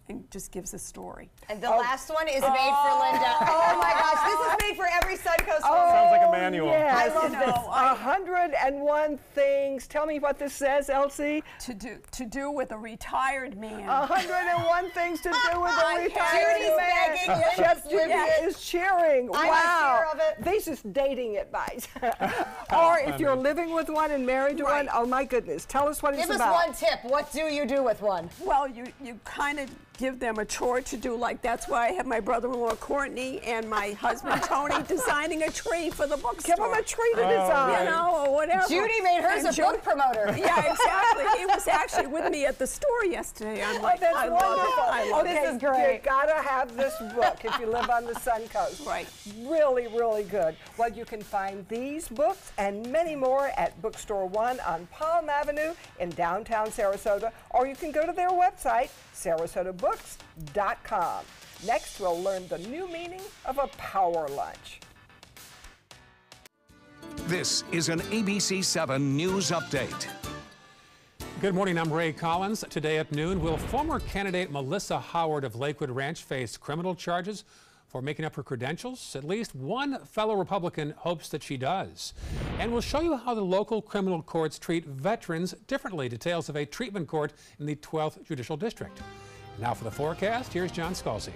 and just gives a story. And the last one is made for Linda. Oh my gosh, this is made for every Suncoast woman. Sounds like a manual. Yes. I love this. 101 things. Tell me what this says, Elsie. To do with a retired man. 101 things to do with a retired Judy's man. begging, Chef Linda's Judy is cheering. I'm wow. a cheer of it. This is dating advice. Or if you're living with one and married to one, oh my goodness. Tell us what it's Give us about. one tip. What do you do with one? Well, you kind of give them a chore to do, like that's why I have my brother-in-law Courtney and my husband Tony designing a tree for the bookstore. Give them a tree to design. You know, or whatever. Judy made hers a book promoter. Yeah, exactly. He was actually with me at the store yesterday. I'm like, that's I wonderful. love it. I love Okay, it. This is great. You gotta have this book if you live on the Suncoast. Right. Really, really good. Well, you can find these books and many more at Bookstore One on Palm Avenue in downtown Sarasota, or you can go to their website, sarasotabooks.com. Next, we'll learn the new meaning of a power lunch. This is an ABC 7 News Update. Good morning, I'm Ray Collins. Today at noon, will former candidate Melissa Howard of Lakewood Ranch face criminal charges for making up her credentials? At least one fellow Republican hopes that she does. And we'll show you how the local criminal courts treat veterans differently. Details of a treatment court in the 12th Judicial District. Now for the forecast, here's John Scalzi.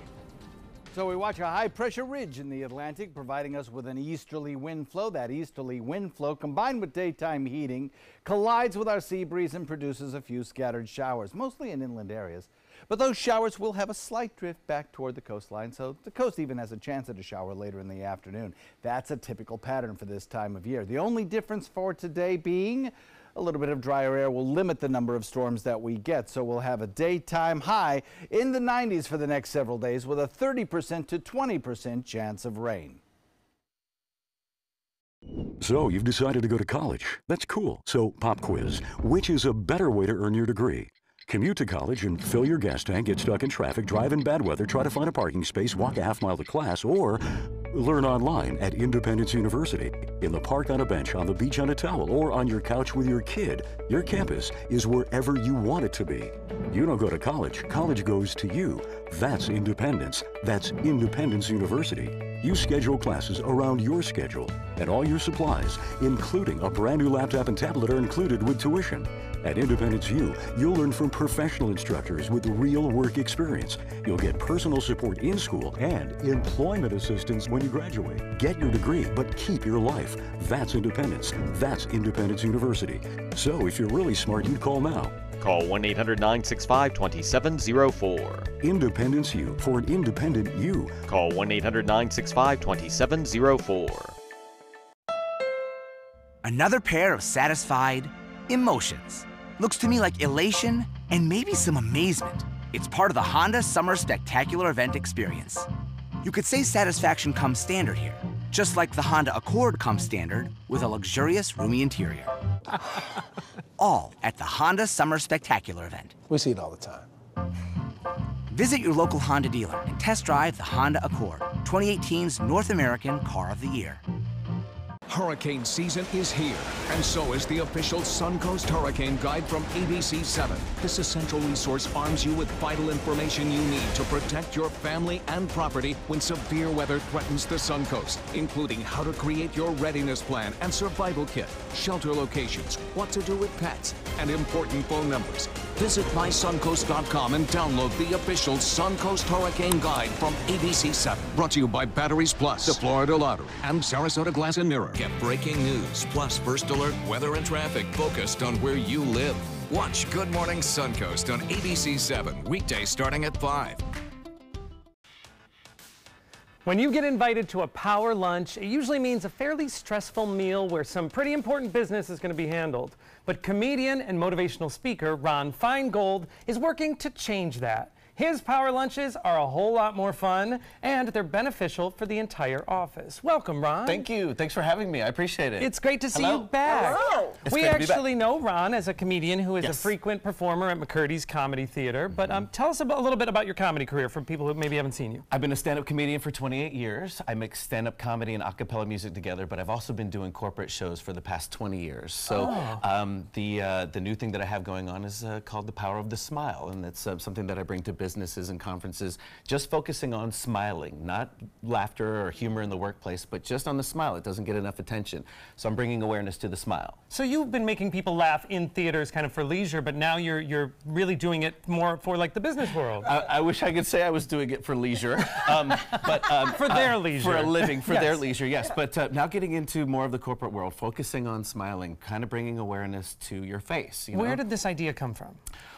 So we watch a high-pressure ridge in the Atlantic providing us with an easterly wind flow. That easterly wind flow, combined with daytime heating, collides with our sea breeze and produces a few scattered showers, mostly in inland areas. But those showers will have a slight drift back toward the coastline, so the coast even has a chance at a shower later in the afternoon. That's a typical pattern for this time of year. The only difference for today being a little bit of drier air will limit the number of storms that we get, so we'll have a daytime high in the 90s for the next several days with a 30% to 20% chance of rain. So you've decided to go to college. That's cool. So pop quiz. Which is a better way to earn your degree? Commute to college and fill your gas tank, get stuck in traffic, drive in bad weather, try to find a parking space, walk a half-mile to class, or learn online at Independence University. In the park on a bench, on the beach on a towel, or on your couch with your kid. Your campus is wherever you want it to be. You don't go to college. College goes to you. That's independence. That's Independence University. You schedule classes around your schedule, and all your supplies, including a brand new laptop and tablet, are included with tuition. At Independence U, you'll learn from professional instructors with real work experience. You'll get personal support in school and employment assistance when you graduate. Get your degree, but keep your life. That's independence. That's Independence University. So if you're really smart, you'd call now. Call 1-800-965-2704. Independence U for an independent you. Call 1-800-965-2704. Another pair of satisfied emotions. Looks to me like elation and maybe some amazement. It's part of the Honda Summer Spectacular event experience. You could say satisfaction comes standard here, just like the Honda Accord comes standard with a luxurious, roomy interior. All at the Honda Summer Spectacular event. We see it all the time. Visit your local Honda dealer and test drive the Honda Accord, 2018's North American Car of the Year. Hurricane season is here, and so is the official Suncoast Hurricane Guide from ABC7. This essential resource arms you with vital information you need to protect your family and property when severe weather threatens the Suncoast, including how to create your readiness plan and survival kit, shelter locations, what to do with pets, and important phone numbers. Visit mysuncoast.com and download the official Suncoast Hurricane Guide from ABC7. Brought to you by Batteries Plus, the Florida Lottery, and Sarasota Glass and Mirror. Get breaking news, plus first alert, weather, and traffic focused on where you live. Watch Good Morning Suncoast on ABC7, weekdays starting at 5. When you get invited to a power lunch, it usually means a fairly stressful meal where some pretty important business is going to be handled. But comedian and motivational speaker Ron Feingold is working to change that. His power lunches are a whole lot more fun, and they're beneficial for the entire office. Welcome, Ron. Thank you. Thanks for having me. I appreciate it. It's great to see you back. Hello. We actually know Ron as a comedian who is a frequent performer at McCurdy's Comedy Theater. But tell us a little bit about your comedy career for people who maybe haven't seen you. I've been a stand-up comedian for 28 years. I mix stand-up comedy and a cappella music together, but I've also been doing corporate shows for the past 20 years. So the new thing that I have going on is called The Power of the Smile, and it's something that I bring to businesses and conferences, just focusing on smiling, not laughter or humor in the workplace, but just on the smile. It doesn't get enough attention. So I'm bringing awareness to the smile. So you've been making people laugh in theaters kind of for leisure, but now you're really doing it more for like the business world. I wish I could say I was doing it for leisure. But for their leisure. For a living, for their leisure, yes. But now getting into more of the corporate world, focusing on smiling, kind of bringing awareness to your face. You know? Where did this idea come from?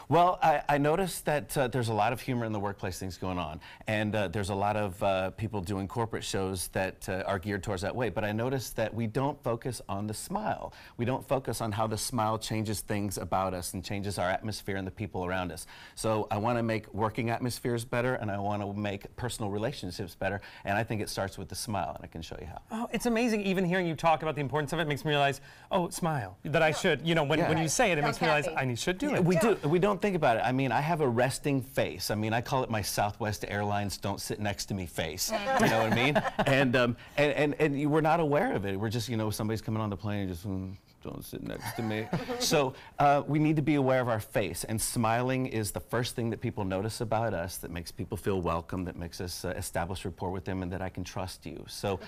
Well, I noticed that there's a lot of humor in the workplace things going on, and there's a lot of people doing corporate shows that are geared towards that way, but I noticed that we don't focus on the smile. We don't focus on how the smile changes things about us and changes our atmosphere and the people around us. So I want to make working atmospheres better, and I want to make personal relationships better, and I think it starts with the smile, and I can show you how. Oh, it's amazing. Even hearing you talk about the importance of it makes me realize, oh, smile, that I should, you know, when you say it, it makes me realize I should do it. We don't think about it. I mean, I have a resting face. I mean, I call it my Southwest Airlines don't sit next to me face. You know what I mean? And we're not aware of it. We're just, you know, somebody's coming on the plane and just don't sit next to me. So we need to be aware of our face, and smiling is the first thing that people notice about us that makes people feel welcome, that makes us establish rapport with them, and that I can trust you. So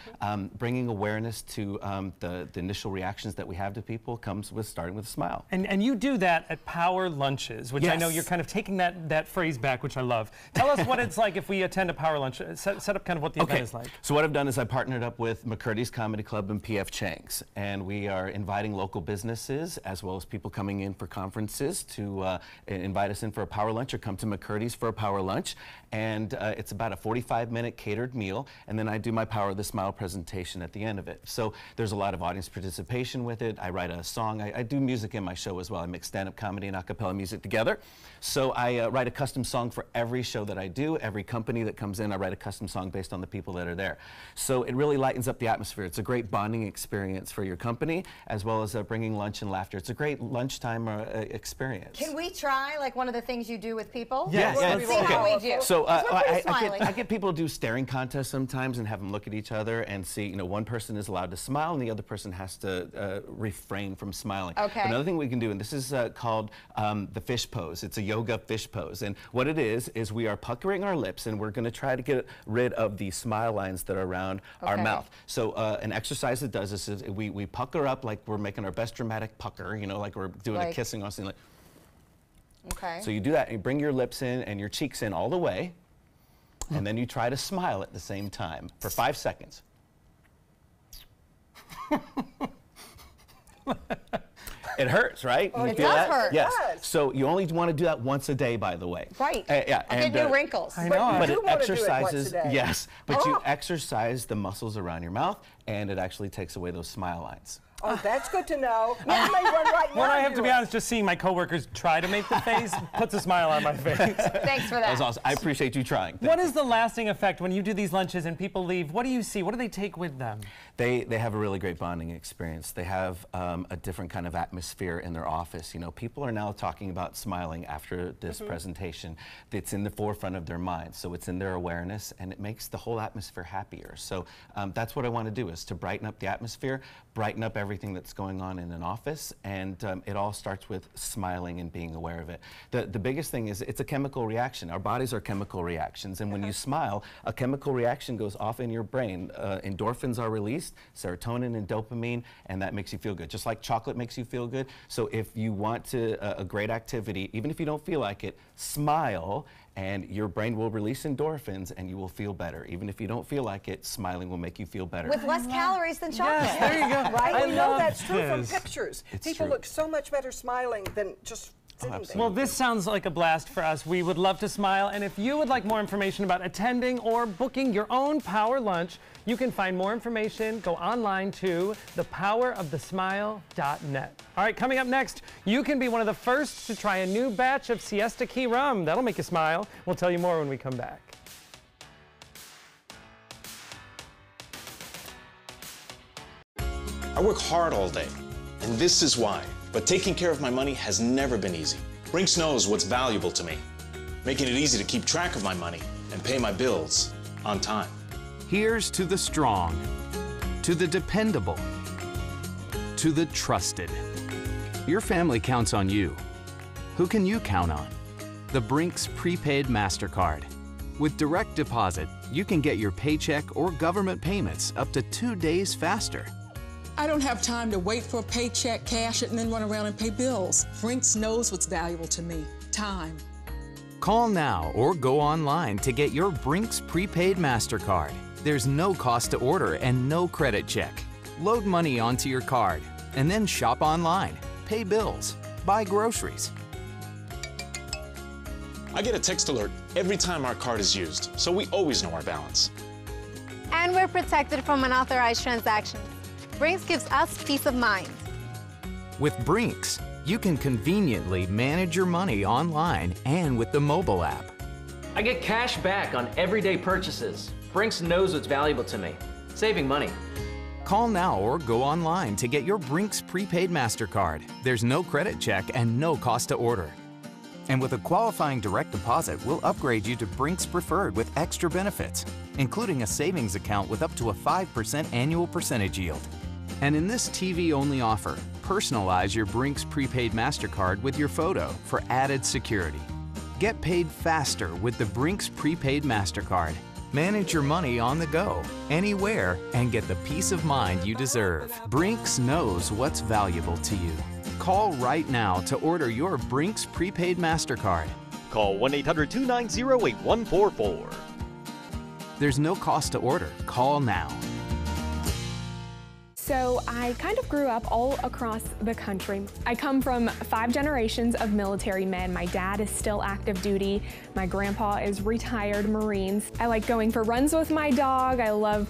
bringing awareness to the initial reactions that we have to people comes with starting with a smile. And you do that at Power Lunches, which I know you're kind of taking that phrase back, which I love. Tell us what it's like if we attend a power lunch. Set up kind of what the event is like. So what I've done is I partnered up with McCurdy's Comedy Club and P.F. Chang's, and we are inviting local businesses as well as people coming in for conferences to invite us in for a power lunch or come to McCurdy's for a power lunch. And it's about a 45-minute catered meal, and then I do my Power of the Smile presentation at the end of it. So there's a lot of audience participation with it. I write a song. I do music in my show as well. I mix stand-up comedy and a cappella music together. So I write a custom song for every show that I do. Every company that comes in, I write a custom song based on the people that are there. So it really lightens up the atmosphere. It's a great bonding experience for your company, as well as bringing lunch and laughter. It's a great lunchtime experience. Can we try like one of the things you do with people? Yes. Let's see how we do. So I get people to do staring contests sometimes and have them look at each other and see, you know, one person is allowed to smile and the other person has to refrain from smiling. Okay. Another thing we can do, and this is called the fish pose. It's a yoga fish pose. And what it is we are puckering our lips and we're going to try to get rid of the smile lines that are around our mouth. So an exercise that does this is we pucker up like we're making our best dramatic pucker, you know, like we're doing a kissing or something like. Okay. So you do that and you bring your lips in and your cheeks in all the way. And then you try to smile at the same time for 5 seconds. It hurts, right? Oh, it does hurt. Yes. So you only want to do that once a day, by the way. Right. Yeah. I'll get new wrinkles. I know. But it exercises. Yes. But you exercise the muscles around your mouth, and it actually takes away those smile lines. Oh, that's good to know. I may run right now. Well, I have to be honest, just seeing my coworkers try to make the face puts a smile on my face. Thanks for that. That was awesome. I appreciate you trying. What is the lasting effect when you do these lunches and people leave? What do you see? What do they take with them? They have a really great bonding experience. They have a different kind of atmosphere in their office. You know, people are now talking about smiling after this presentation. It's in the forefront of their minds, so it's in their awareness, and it makes the whole atmosphere happier. So that's what I want to do, is to brighten up the atmosphere, brighten up everything that's going on in an office, and it all starts with smiling and being aware of it. The biggest thing is it's a chemical reaction. Our bodies are chemical reactions, and when you smile, a chemical reaction goes off in your brain. Endorphins are released, serotonin and dopamine, and that makes you feel good. Just like chocolate makes you feel good. So if you want a great activity, even if you don't feel like it, smile, and your brain will release endorphins and you will feel better. Even if you don't feel like it, smiling will make you feel better. With less calories than chocolate. Yes, there you go. Right? I We know love that's true from this. pictures. It's People true. look so much better smiling than just sitting there. Well, this sounds like a blast for us. We would love to smile. And if you would like more information about attending or booking your own Power Lunch, you can find more information. Go online to thepowerofthesmile.net. All right, coming up next, you can be one of the first to try a new batch of Siesta Key rum. That'll make you smile. We'll tell you more when we come back. I work hard all day, and this is why. But taking care of my money has never been easy. Brinks knows what's valuable to me, making it easy to keep track of my money and pay my bills on time. Here's to the strong, to the dependable, to the trusted. Your family counts on you. Who can you count on? The Brinks Prepaid MasterCard. With direct deposit, you can get your paycheck or government payments up to 2 days faster. I don't have time to wait for a paycheck, cash it, and then run around and pay bills. Brinks knows what's valuable to me, time. Call now or go online to get your Brinks Prepaid MasterCard. There's no cost to order and no credit check. Load money onto your card and then shop online, pay bills, buy groceries. I get a text alert every time our card is used, so we always know our balance. And we're protected from unauthorized transactions. Brinks gives us peace of mind. With Brinks, you can conveniently manage your money online and with the mobile app. I get cash back on everyday purchases. Brinks knows what's valuable to me, saving money. Call now or go online to get your Brinks Prepaid MasterCard. There's no credit check and no cost to order. And with a qualifying direct deposit, we'll upgrade you to Brinks Preferred with extra benefits, including a savings account with up to a 5% annual percentage yield. And in this TV-only offer, personalize your Brinks Prepaid MasterCard with your photo for added security. Get paid faster with the Brinks Prepaid MasterCard. Manage your money on the go, anywhere, and get the peace of mind you deserve. Brinks knows what's valuable to you. Call right now to order your Brinks prepaid MasterCard. Call 1-800-290-8144. There's no cost to order. Call now. So I kind of grew up all across the country. I come from 5 generations of military men. My dad is still active duty. My grandpa is retired Marines. I like going for runs with my dog. I love,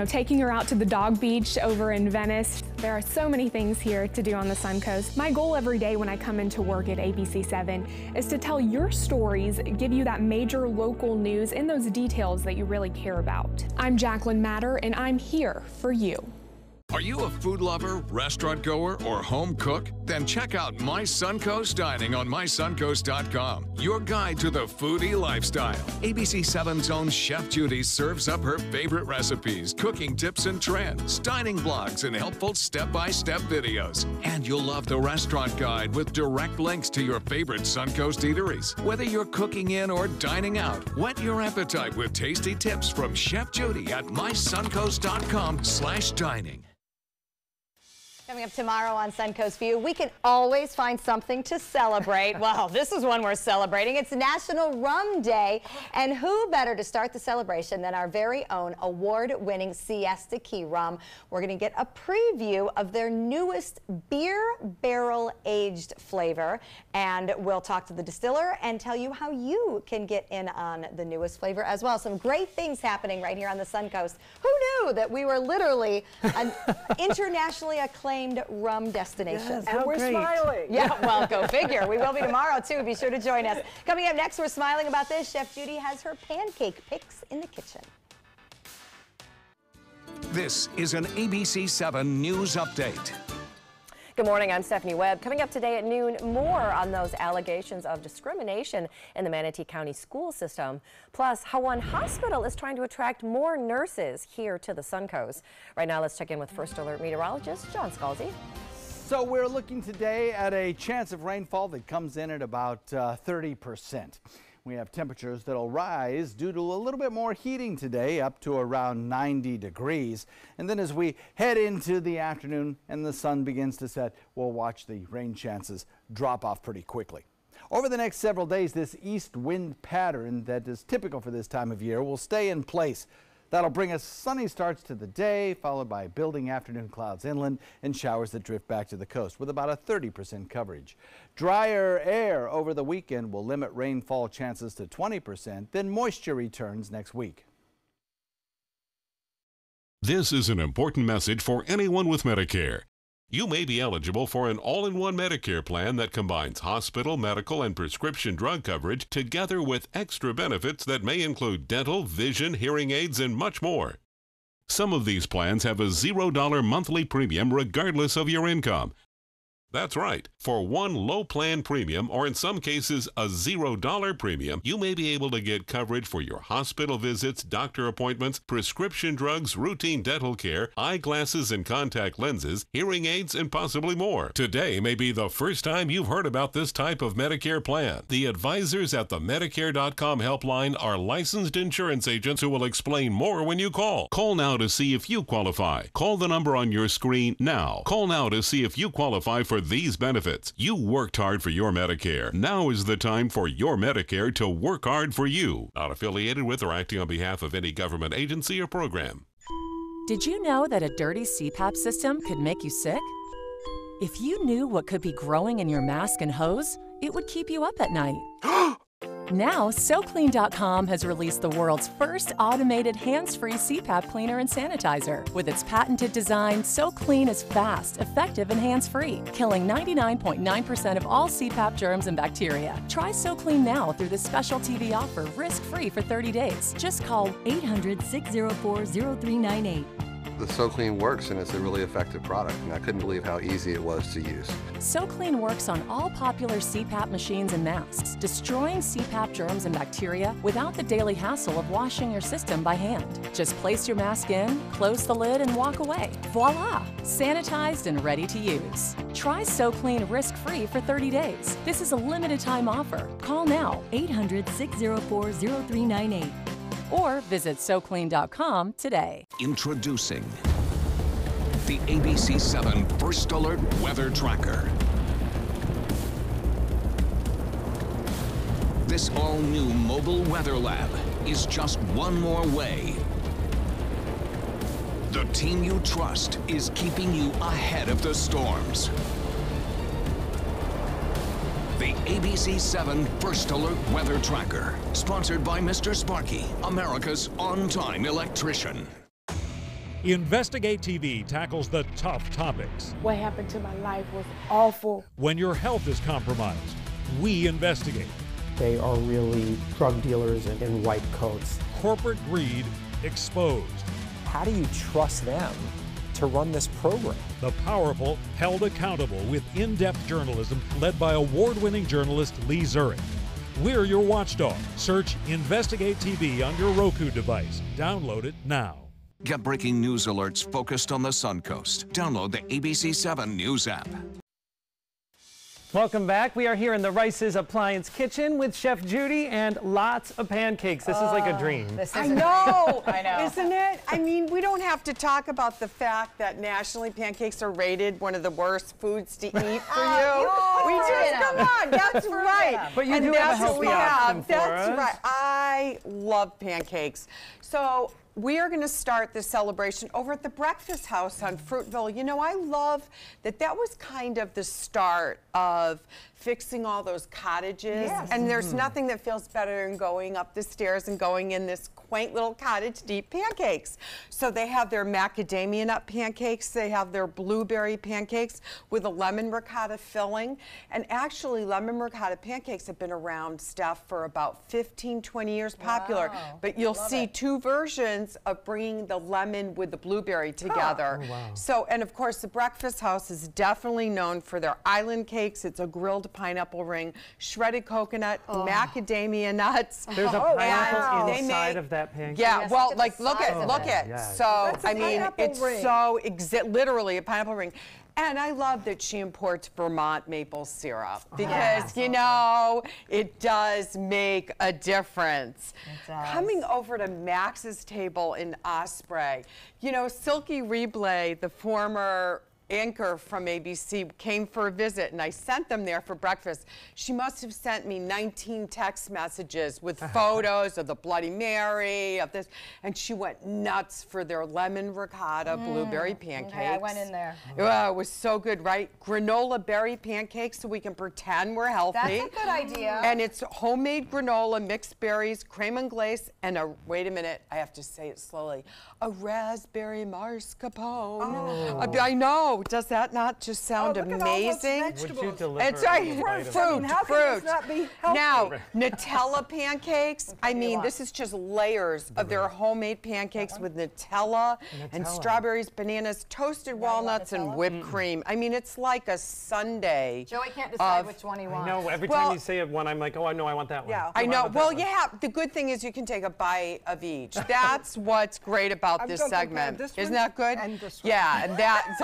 taking her out to the dog beach over in Venice. There are so many things here to do on the Suncoast. My goal every day when I come into work at ABC7 is to tell your stories, give you that major local news and those details that you really care about. I'm Jacqueline Matter, and I'm here for you. Are you a food lover, restaurant goer, or home cook? Then check out My Suncoast Dining on mysuncoast.com, your guide to the foodie lifestyle. ABC7's own Chef Judy serves up her favorite recipes, cooking tips and trends, dining blogs, and helpful step-by-step videos. And you'll love the restaurant guide with direct links to your favorite Suncoast eateries. Whether you're cooking in or dining out, whet your appetite with tasty tips from Chef Judy at mysuncoast.com/dining. Coming up tomorrow on Suncoast View, we can always find something to celebrate. Well, this is one we're celebrating. It's National Rum Day, and who better to start the celebration than our very own award-winning Siesta Key Rum. We're going to get a preview of their newest beer barrel-aged flavor, and we'll talk to the distiller and tell you how you can get in on the newest flavor as well. Some great things happening right here on the Suncoast. Who knew that we were literally an internationally acclaimed rum destination? Yes, and we're smiling. Yeah, well, go figure. We will be tomorrow, too. Be sure to join us. Coming up next, we're smiling about this. Chef Judy has her pancake picks in the kitchen. This is an ABC7 News Update. Good morning, I'm Stephanie Webb. Coming up today at noon, more on those allegations of discrimination in the Manatee County school system. Plus, how one hospital is trying to attract more nurses here to the Suncoast. Right now, let's check in with First Alert meteorologist John Scalzi. So we're looking today at a chance of rainfall that comes in at about 30%. We have temperatures that'll rise due to a little bit more heating today, up to around 90 degrees. And then as we head into the afternoon and the sun begins to set, we'll watch the rain chances drop off pretty quickly. Over the next several days, this east wind pattern that is typical for this time of year will stay in place. That'll bring us sunny starts to the day, followed by building afternoon clouds inland and showers that drift back to the coast with about a 30% coverage. Drier air over the weekend will limit rainfall chances to 20%, then moisture returns next week. This is an important message for anyone with Medicare. You may be eligible for an all-in-one Medicare plan that combines hospital, medical, and prescription drug coverage together with extra benefits that may include dental, vision, hearing aids, and much more. Some of these plans have a $0 monthly premium regardless of your income. That's right. For one low plan premium, or in some cases a $0 premium, you may be able to get coverage for your hospital visits, doctor appointments, prescription drugs, routine dental care, eyeglasses and contact lenses, hearing aids, and possibly more. Today may be the first time you've heard about this type of Medicare plan. The advisors at the Medicare.com helpline are licensed insurance agents who will explain more when you call. Call now to see if you qualify. Call the number on your screen now. Call now to see if you qualify for these benefits. You worked hard for your Medicare. Now is the time for your Medicare to work hard for you. Not affiliated with or acting on behalf of any government agency or program. Did you know that a dirty CPAP system could make you sick? If you knew what could be growing in your mask and hose, it would keep you up at night. Now, SoClean.com has released the world's first automated hands-free CPAP cleaner and sanitizer. With its patented design, SoClean is fast, effective, and hands-free, killing 99.9% of all CPAP germs and bacteria. Try SoClean now through this special TV offer, risk-free for 30 days. Just call 800-604-0398. The SoClean works, and it's a really effective product, and I couldn't believe how easy it was to use. SoClean works on all popular CPAP machines and masks, destroying CPAP germs and bacteria without the daily hassle of washing your system by hand. Just place your mask in, close the lid, and walk away. Voila! Sanitized and ready to use. Try SoClean risk-free for 30 days. This is a limited-time offer. Call now, 800-604-0398. Or visit SoClean.com today. Introducing the ABC7 First Alert Weather Tracker. This all-new mobile weather lab is just one more way. The team you trust is keeping you ahead of the storms. The ABC7 First Alert Weather Tracker, sponsored by Mr. Sparky, America's on-time electrician. Investigate TV tackles the tough topics. What happened to my life was awful. When your health is compromised, we investigate. They are really drug dealers in white coats. Corporate greed exposed. How do you trust them to run this program? The powerful held accountable with in-depth journalism led by award-winning journalist Lee Zurich. We're your watchdog. Search Investigate TV on your Roku device. Download it now. Get breaking news alerts focused on the Suncoast. Download the ABC7 News app. Welcome back. We are here in the Rice's Appliance Kitchen with Chef Judy and lots of pancakes. This is like a dream. I know. I know. Isn't it? I mean, we don't have to talk about the fact that nationally pancakes are rated one of the worst foods to eat for you. We just, come on, that's right. But you do have a healthy option for That's us. right. I love pancakes. So we are going to start the celebration over at the Breakfast House on Fruitville. You know, I love that that was kind of the start of fixing all those cottages. Yes. And there's nothing that feels better than going up the stairs and going in this quaint little cottage to eat pancakes. So they have their macadamia nut pancakes. They have their blueberry pancakes with a lemon ricotta filling. And actually, lemon ricotta pancakes have been around, Steph, for about 15, 20 years popular. Wow. But you'll Love see it. two versions of bringing the lemon with the blueberry together. Oh, wow. So, and of course, the Breakfast House is definitely known for their island cakes. It's a grilled pineapple ring, shredded coconut, macadamia nuts. There's a pineapple They inside make- of that pancake. Yeah, Yes, well, look at like the look size at of look it. at. Yes. So That's a I mean, pineapple it's ring. so literally a pineapple ring. And I love that she imports Vermont maple syrup because, you know, it does make a difference. It does. Coming over to Max's table in Osprey, you know, Silky Reblay, the former anchor from ABC, came for a visit, and I sent them there for breakfast. She must have sent me 19 text messages with photos of the Bloody Mary, of this, and she went nuts for their lemon ricotta blueberry pancakes. Okay, I went in there. It was so good, right? Granola berry pancakes so we can pretend we're healthy. That's a good idea. And it's homemade granola, mixed berries, creme anglaise, and wait a minute, I have to say it slowly, a raspberry mascarpone. I know. Does that not just sound look at all those amazing? vegetables. Would you deliver It's right. a bite of I mean, how can Fruit. this not be healthy? Now, Nutella pancakes. I mean, this is just layers of their homemade pancakes with Nutella and strawberries, bananas, toasted walnuts, and whipped cream. I mean, it's like a sundae. Joey can't decide which one he I wants. know, every Well- time you say one, I'm like, oh, no, I want that one. Yeah. I know. want that Well, one. yeah. The good thing is you can take a bite of each. That's what's great about I'm this gonna compare segment. this Isn't one that good? and this one. Yeah, and that's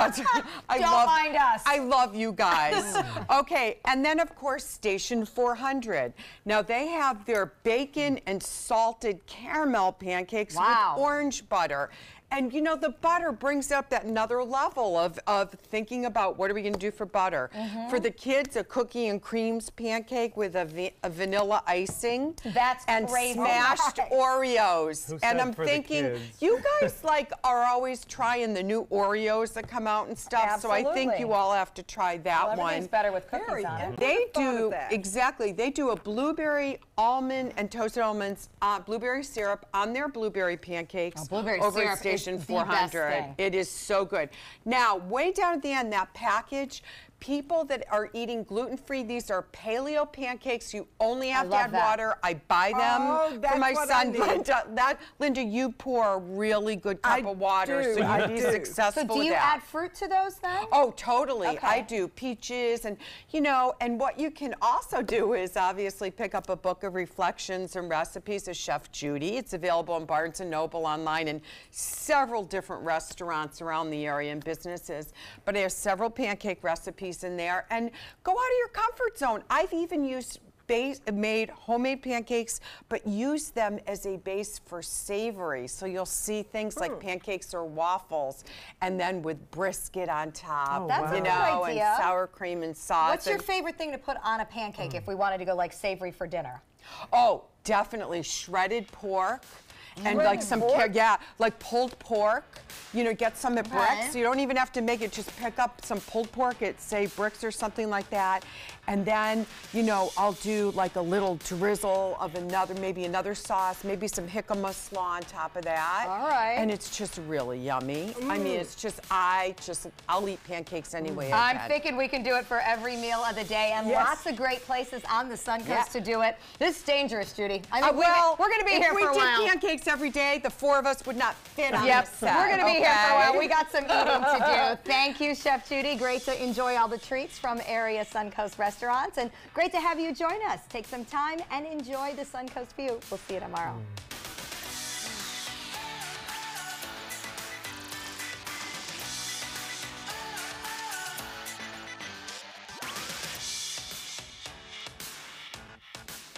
I Don't love. mind us. I love you guys. Okay, and then of course Station 400. Now they have their bacon and salted caramel pancakes Wow. with orange butter. And you know, the butter brings up that another level of thinking about what are we going to do for butter. For the kids, a cookie and creams pancake with a vanilla icing. That's and crazy. smashed Oreos. Who And said I'm for the thinking, kids? you guys like are always trying the new Oreos that come out and stuff. So I think Absolutely. you all have to try that Well, one. everything's better with cookies Very on it. They Thought of do that. exactly. They do a blueberry almond and toasted almonds, blueberry syrup on their blueberry pancakes Blueberry over syrup at Station is the best 400. thing. It is so good. Now, way down at the end, that package. People that are eating gluten-free, these are paleo pancakes. You only have to love add that. water. I buy them Oh, for that's my what I son. need. Linda, you pour a really good cup I of water, do, so you I can be do. successful So do with you that. add fruit to those then? Oh, totally. Okay. I do peaches and, you know, and what you can also do is obviously pick up a book of reflections and recipes of Chef Judy. It's available in Barnes & Noble online and several different restaurants around the area and businesses. But there's several pancake recipes in there. And go out of your comfort zone. I've even used made homemade pancakes, but use them as a base for savory. So you'll see things like pancakes or waffles, and then with brisket on top. Oh, That's wow. a You good know, idea. and sour cream and sauce. What's your and- favorite thing to put on a pancake if we wanted to go like savory for dinner? Oh, definitely shredded pork. And like some, like pulled pork. You know, get some at Bricks. You don't even have to make it. Just pick up some pulled pork at, say, Bricks or something like that. And then, you know, I'll do like a little drizzle of maybe another sauce, maybe some jicama slaw on top of that. All right. And it's just really yummy. I mean, it's just, I'll eat pancakes anyway. I'm thinking we can do it for every meal of the day, and lots of great places on the Suncoast to do it. This is dangerous, Judy. I mean, we're going to be here for a while. If we did pancakes every day, the 4 of us would not fit on this set. We're going to be here for a while. We got some eating to do. Thank you, Chef Judy. Great to enjoy all the treats from area Suncoast restaurants, and great to have you join us. Take some time and enjoy the Suncoast view. We'll see you tomorrow.